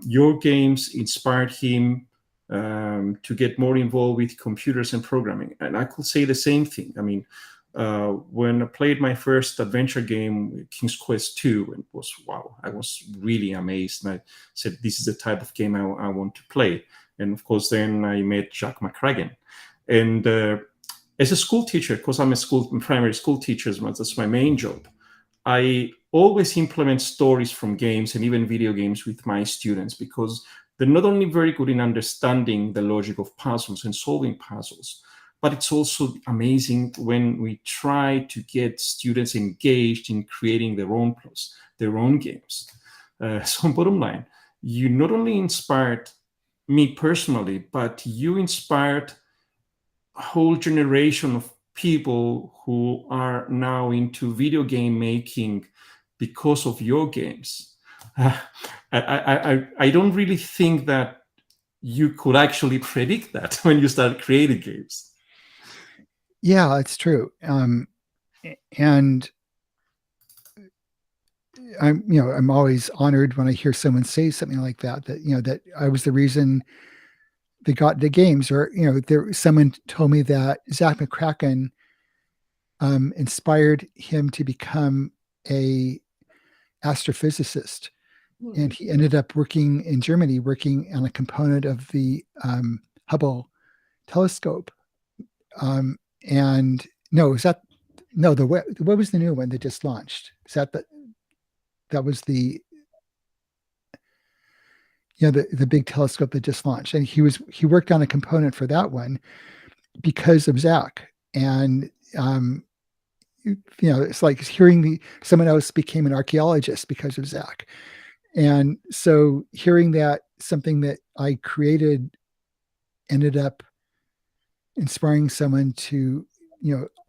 your games inspired him to get more involved with computers and programming. And I could say the same thing. I mean, when I played my first adventure game, King's Quest II, it was, wow, I was really amazed. And I said, this is the type of game I want to play. And of course, then I met Jack McCracken. And as a school teacher, because I'm a primary school teacher, that's my main job, I always implement stories from games and even video games with my students, because they're not only very good in understanding the logic of puzzles and solving puzzles, but it's also amazing when we try to get students engaged in creating their own games. So bottom line, you not only inspired me personally, but you inspired a whole generation of people who are now into video game making because of your games. I don't really think that you could actually predict that when you start creating games. Yeah, it's true. And I'm always honored when I hear someone say something like that, that I was the reason they got the games, or, someone told me that Zach McCracken inspired him to become a astrophysicist. And he ended up working in Germany, working on a component of the Hubble telescope. And what was the new one that just launched? Is that was the big telescope that just launched, and he worked on a component for that one because of Zach. And it's like hearing someone else became an archaeologist because of Zach. And so hearing that something that I created ended up inspiring someone to,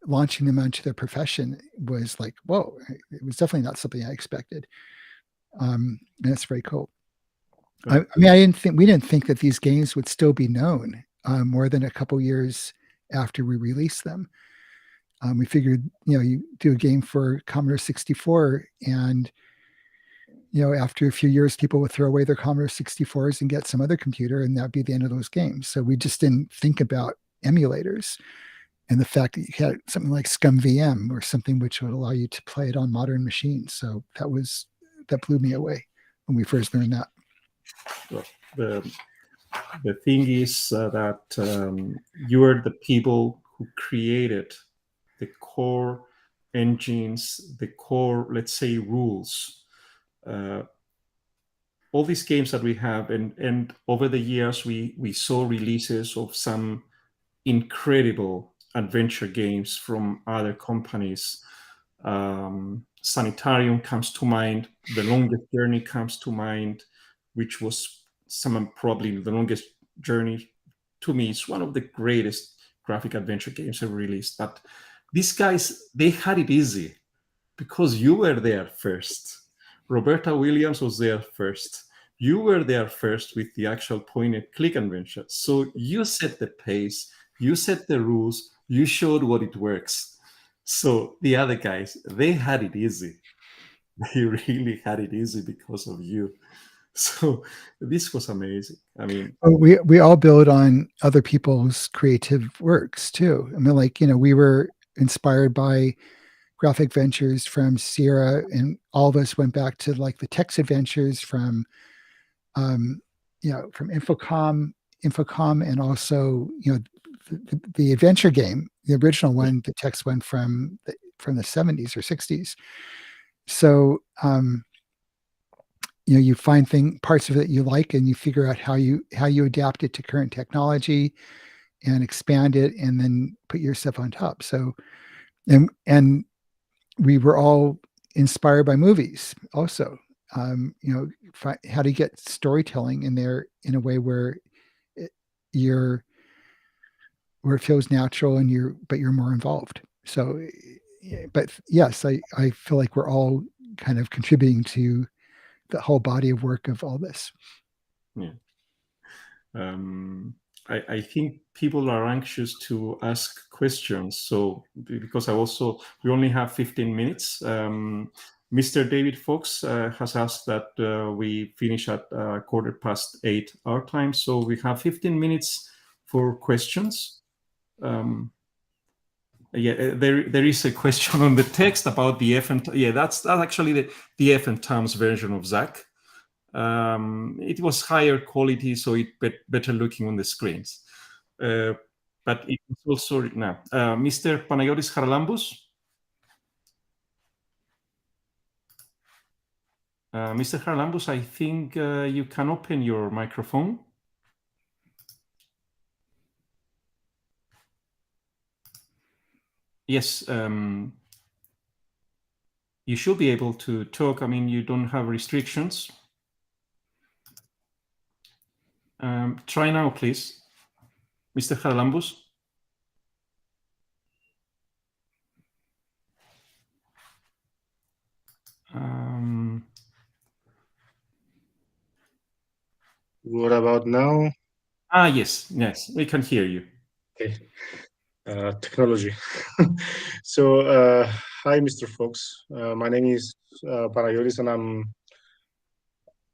launching them onto their profession was like, whoa, it was definitely not something I expected. And it's very cool. I mean, we didn't think that these games would still be known more than a couple years after we released them. We figured, you do a game for Commodore 64, and after a few years, people would throw away their Commodore 64s and get some other computer, and that'd be the end of those games. So we just didn't think about emulators and the fact that you had something like ScumVM or something which would allow you to play it on modern machines. So that blew me away when we first learned that. Well, the thing is that you are the people who created the core engines, the core, let's say, rules. All these games that we have, and over the years we saw releases of some incredible adventure games from other companies. Sanitarium comes to mind. The Longest Journey comes to mind, which was probably the longest journey to me. It's one of the greatest graphic adventure games ever released. But these guys, they had it easy because you were there first. Roberta Williams was there first. You were there first with the actual point-and-click adventure. So you set the pace, you set the rules, you showed what it works. So the other guys, they had it easy. They really had it easy because of you. So this was amazing. I mean, we all build on other people's creative works too. I mean, like, we were inspired by Graphic Ventures from Sierra, and all of us went back to like the text adventures from from Infocom, and also the adventure game, the original one, the text one from the 70s or 60s. So you find parts of it you like, and you figure out how you adapt it to current technology and expand it, and then put your stuff on top. So and we were all inspired by movies also. How to get storytelling in there in a way where it feels natural, and but you're more involved. So, but yes, I feel like we're all kind of contributing to the whole body of work of all this. Yeah. I think people are anxious to ask questions. So because we only have 15 minutes. Mr. David Fox has asked that we finish at 8:15 our time. So we have 15 minutes for questions. There is a question on the text about the F and that's actually the F and Tom's version of Zack. It was higher quality, so it better looking on the screens. But it was also now, Mr. Panayotis Haralambous. Mr. Haralambous, I think you can open your microphone. Yes, you should be able to talk. I mean, you don't have restrictions. Try now, please, Mr. Haralambous. What about now? Yes, we can hear you. Okay. Technology. So, hi, Mr. Fox. My name is Panayotis, and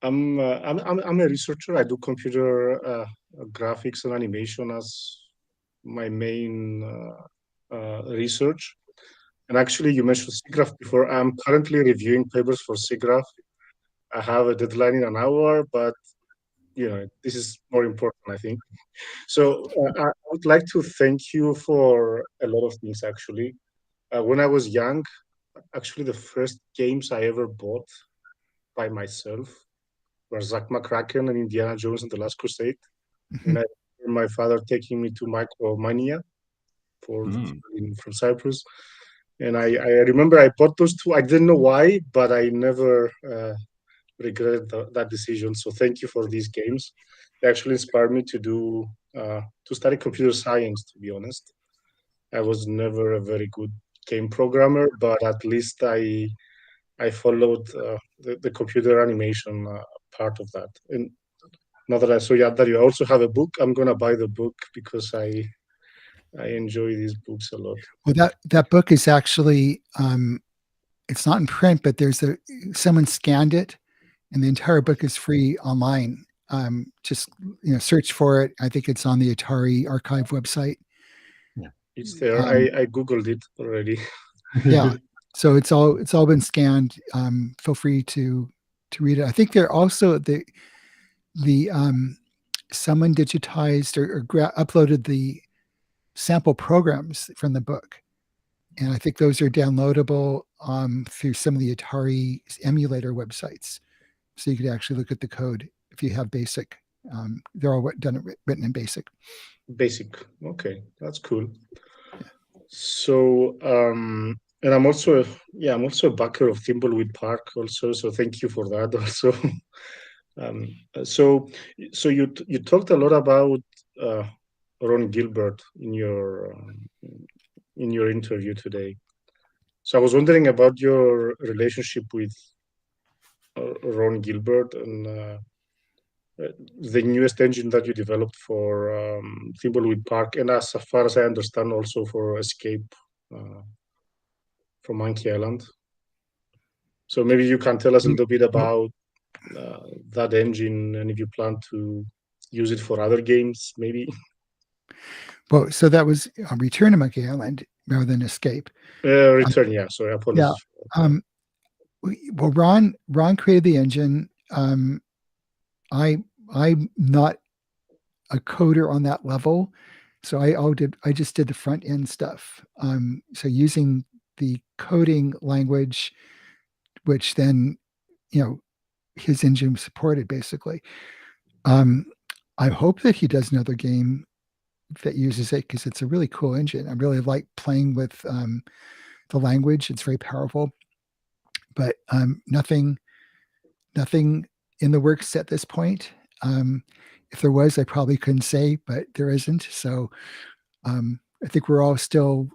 I'm a researcher. I do computer graphics and animation as my main research. And actually, you mentioned SIGGRAPH before. I'm currently reviewing papers for SIGGRAPH. I have a deadline in an hour, but this is more important, I think. So I would like to thank you for a lot of things, actually. When I was young, actually, the first games I ever bought by myself were Zack McCracken and Indiana Jones and the Last Crusade. And I remember my father taking me to Micromania from Cyprus. And I remember I bought those two. I didn't know why, but I never regretted that decision. So thank you for these games. They actually inspired me to study computer science, to be honest. I was never a very good game programmer, but at least I followed the computer animation part of that. And now that I saw that you also have a book, I'm gonna buy the book because I enjoy these books a lot. Well, that book is actually it's not in print, but someone scanned it, and the entire book is free online. Just search for it. I think it's on the Atari Archive website. Yeah, it's there. I googled it already. Yeah, so it's all been scanned. Feel free to read it. I think they're also someone digitized or uploaded the sample programs from the book, and I think those are downloadable through some of the Atari emulator websites. So you could actually look at the code if you have BASIC. They're all written in BASIC. BASIC. Okay, that's cool. So, and I'm also a backer of Thimbleweed Park also. So thank you for that also. um, so, so you talked a lot about uh, Ron Gilbert in your interview today. So I was wondering about your relationship with Ron Gilbert and the newest engine that you developed for Thimbleweed Park, and as far as I understand, also for Escape from Monkey Island. So maybe you can tell us a little bit about that engine and if you plan to use it for other games, maybe. Well, so that was Return to Monkey Island rather than Escape. Return, yeah. Sorry, apologies. Yeah. Well, Ron created the engine. I'm not a coder on that level, so I just did the front end stuff. So using the coding language, which then his engine supported basically. I hope that he does another game that uses it because it's a really cool engine. I really like playing with the language. It's very powerful, but nothing in the works at this point. If there was, I probably couldn't say, but there isn't. So I think we're all still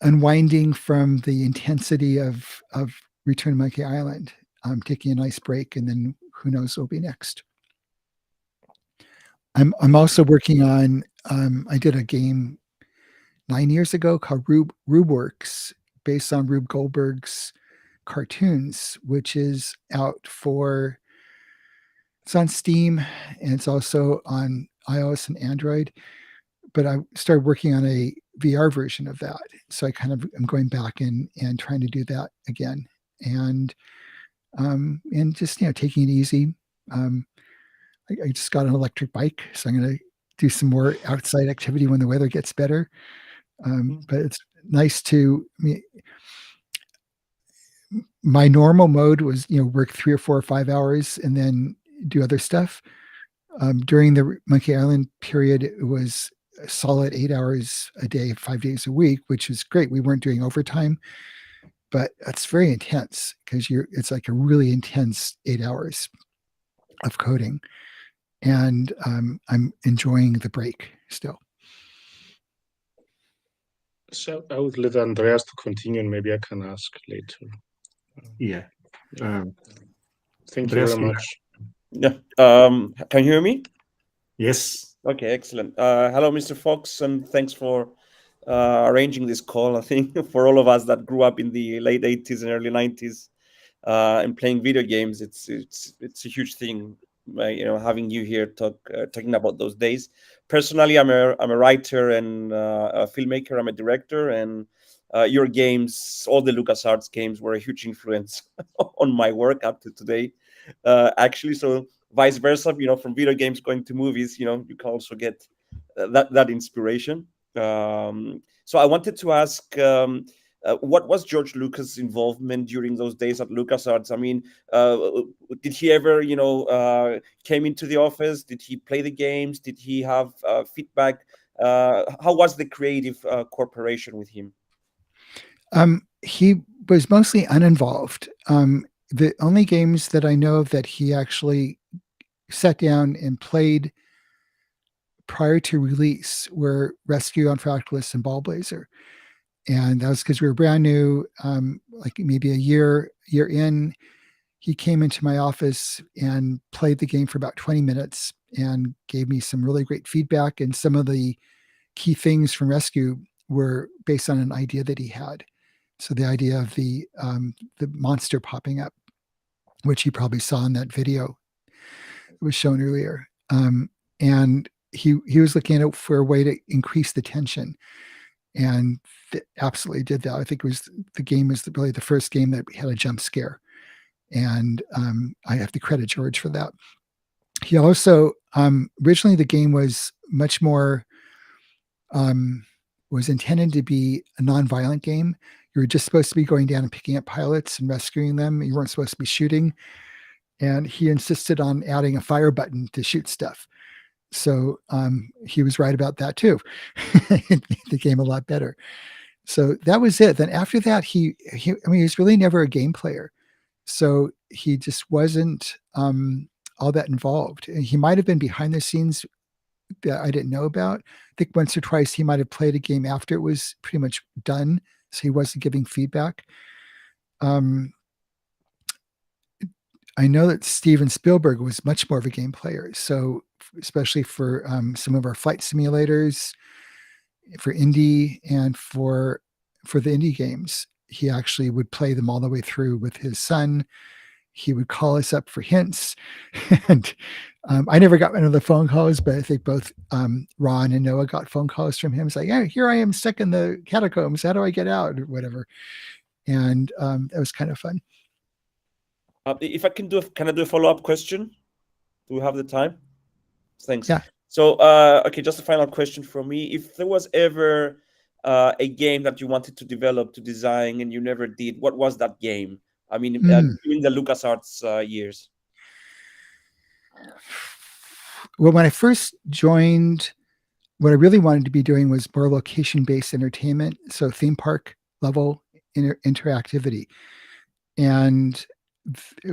unwinding from the intensity of Return to Monkey Island. Taking a nice break, and then who knows what will be next. I'm also working on. I did a game 9 years ago called RubeWorks, based on Rube Goldberg's cartoons, which is out for. It's on Steam and it's also on iOS and Android. But I started working on a VR version of that, so I kind of am going back and trying to do that again, and just taking it easy. I just got an electric bike, so I'm going to do some more outside activity when the weather gets better. But it's nice to. My normal mode was work 3 or 4 or 5 hours and then do other stuff. During the Monkey Island period, it was a solid 8 hours a day, 5 days a week, which is great. We weren't doing overtime, but that's very intense because it's like a really intense 8 hours of coding, and I'm enjoying the break still. So I would let Andreas to continue, and maybe I can ask later. Yeah. Thank you very much. Yeah. Can you hear me? Yes. Okay, excellent. Hello, Mr. Fox, and thanks for arranging this call. I think for all of us that grew up in the late 80s and early 90s and playing video games, it's a huge thing. Having you here talking about those days. Personally, I'm a writer and a filmmaker. I'm a director, and your games, all the LucasArts games, were a huge influence on my work up to today. Actually, so vice versa, from video games going to movies, you can also get that inspiration. So I wanted to ask, what was George Lucas' involvement during those days at LucasArts? I mean, did he ever, came into the office? Did he play the games? Did he have feedback? How was the creative cooperation with him? He was mostly uninvolved. The only games that I know of that he actually sat down and played prior to release were Rescue on Fractalus and Ball Blazer. And that was because we were brand new, like maybe a year in. He came into my office and played the game for about 20 minutes and gave me some really great feedback. And some of the key things from Rescue were based on an idea that he had. So the idea of the monster popping up, which he probably saw in that video that was shown earlier. And he was looking out for a way to increase the tension. And absolutely did that. I think the game was really the first game that had a jump scare. And I have to credit George for that. He also, originally the game was much more, was intended to be a non-violent game. You were just supposed to be going down and picking up pilots and rescuing them. You weren't supposed to be shooting. And he insisted on adding a fire button to shoot stuff. So he was right about that too. It made the game a lot better. So that was it. Then after that, he was really never a game player. So he just wasn't all that involved. He might have been behind the scenes that I didn't know about. I think once or twice he might have played a game after it was pretty much done. So he wasn't giving feedback. I know that Steven Spielberg was much more of a game player. So especially for some of our flight simulators, for indie and for the indie games, he actually would play them all the way through with his son. He would call us up for hints. And I never got one of the phone calls, but I think both Ron and Noah got phone calls from him. It's like, yeah, here I am stuck in the catacombs. How do I get out? Or whatever. And that was kind of fun. If I can I do a follow-up question? Do we have the time? Thanks. Yeah. So, okay, just a final question from me. If there was ever a game that you wanted to develop, to design, and you never did, what was that game? I mean, in the LucasArts years. Well, when I first joined, what I really wanted to be doing was more location-based entertainment, so theme park level interactivity. And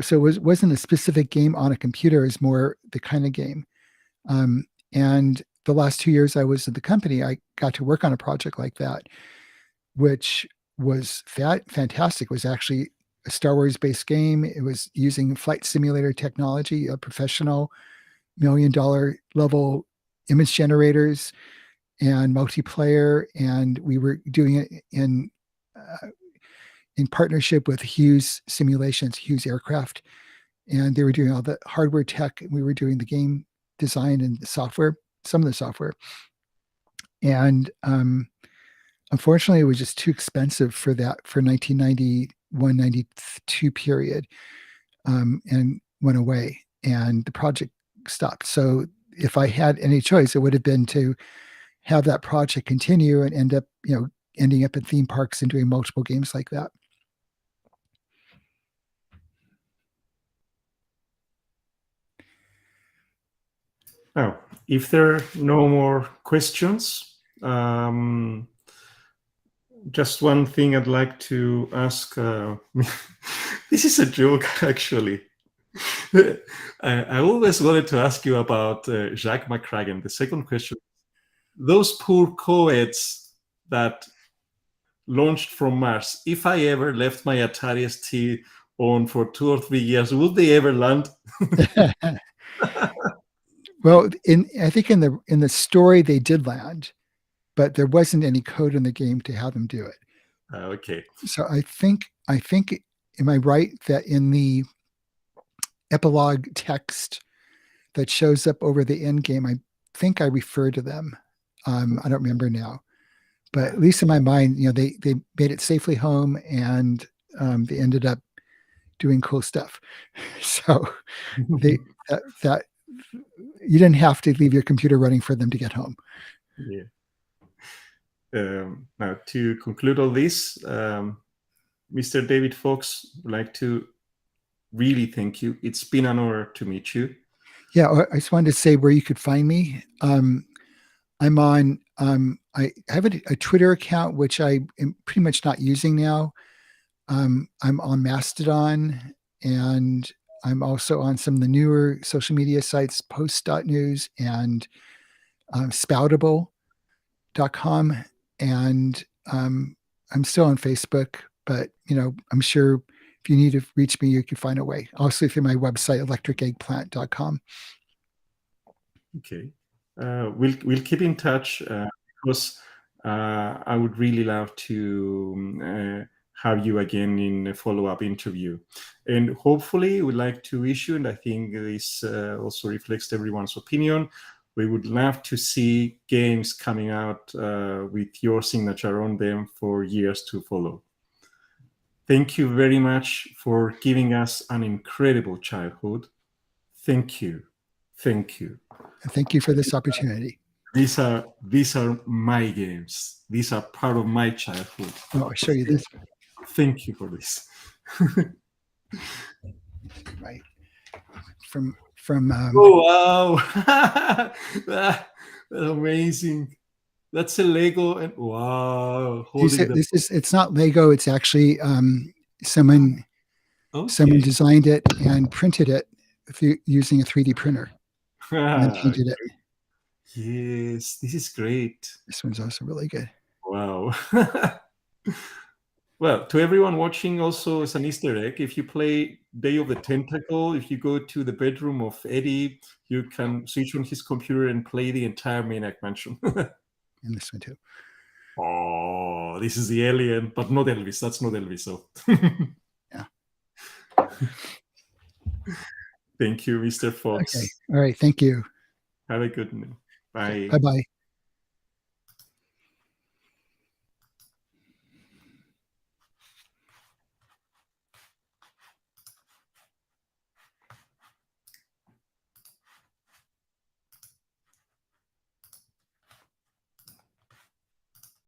so it wasn't a specific game on a computer, it's more the kind of game. And the last 2 years I was at the company, I got to work on a project like that, which was fantastic. It was actually a Star Wars-based game. It was using flight simulator technology, a professional $1 million level image generators and multiplayer. And we were doing it in partnership with Hughes Simulations, Hughes Aircraft. And they were doing all the hardware tech. And we were doing the game design and the software, some of the software. And unfortunately, it was just too expensive for 1991, 92 period, and went away. And the project stopped. So if I had any choice, it would have been to have that project continue and ending up in theme parks and doing multiple games like that. Now, if there are no more questions, just one thing I'd like to ask. This is a joke, actually. I always wanted to ask you about Jacques McCracken. The second question: those poor co-eds that launched from Mars, if I ever left my Atari ST on for 2 or 3 years, would they ever land? Well, I think in the story they did land, but there wasn't any code in the game to have them do it. Okay. So I think, am I right that in the epilogue text that shows up over the end game, I think I refer to them. I don't remember now, but at least in my mind, they made it safely home, and they ended up doing cool stuff. So that you didn't have to leave your computer running for them to get home. Yeah. Now, to conclude all this, Mr. David Fox, would like to really thank you. It's been an honor to meet you. Yeah, I just wanted to say where you could find me. I'm on, I have a Twitter account, which I am pretty much not using now. I'm on Mastodon, and I'm also on some of the newer social media sites, post.news and spoutable.com. And I'm still on Facebook, but I'm sure if you need to reach me, you can find a way. Also through my website, electriceggplant.com. Okay. We'll keep in touch because I would really love to have you again in a follow-up interview. And hopefully we'd like to issue, and I think this also reflects everyone's opinion, we would love to see games coming out with your signature on them for years to follow. Thank you very much for giving us an incredible childhood. Thank you. Thank you. Thank you for this opportunity. These are my games. These are part of my childhood. Oh, I'll show you this. Thank you for this. Right. From from. Oh wow! That's amazing. That's a Lego, and wow! It's not Lego. It's actually someone designed it and printed it using a 3D printer and then painted it. Yes, this is great. This one's also really good. Wow. Well, to everyone watching, also as an Easter egg, if you play Day of the Tentacle, if you go to the bedroom of Eddie, you can switch on his computer and play the entire Maniac Mansion. And this one too. Oh, this is the alien, but not Elvis. That's not Elvis. So, yeah. Thank you, Mr. Fox. Okay. All right. Thank you. Have a good night. Bye. Bye-bye.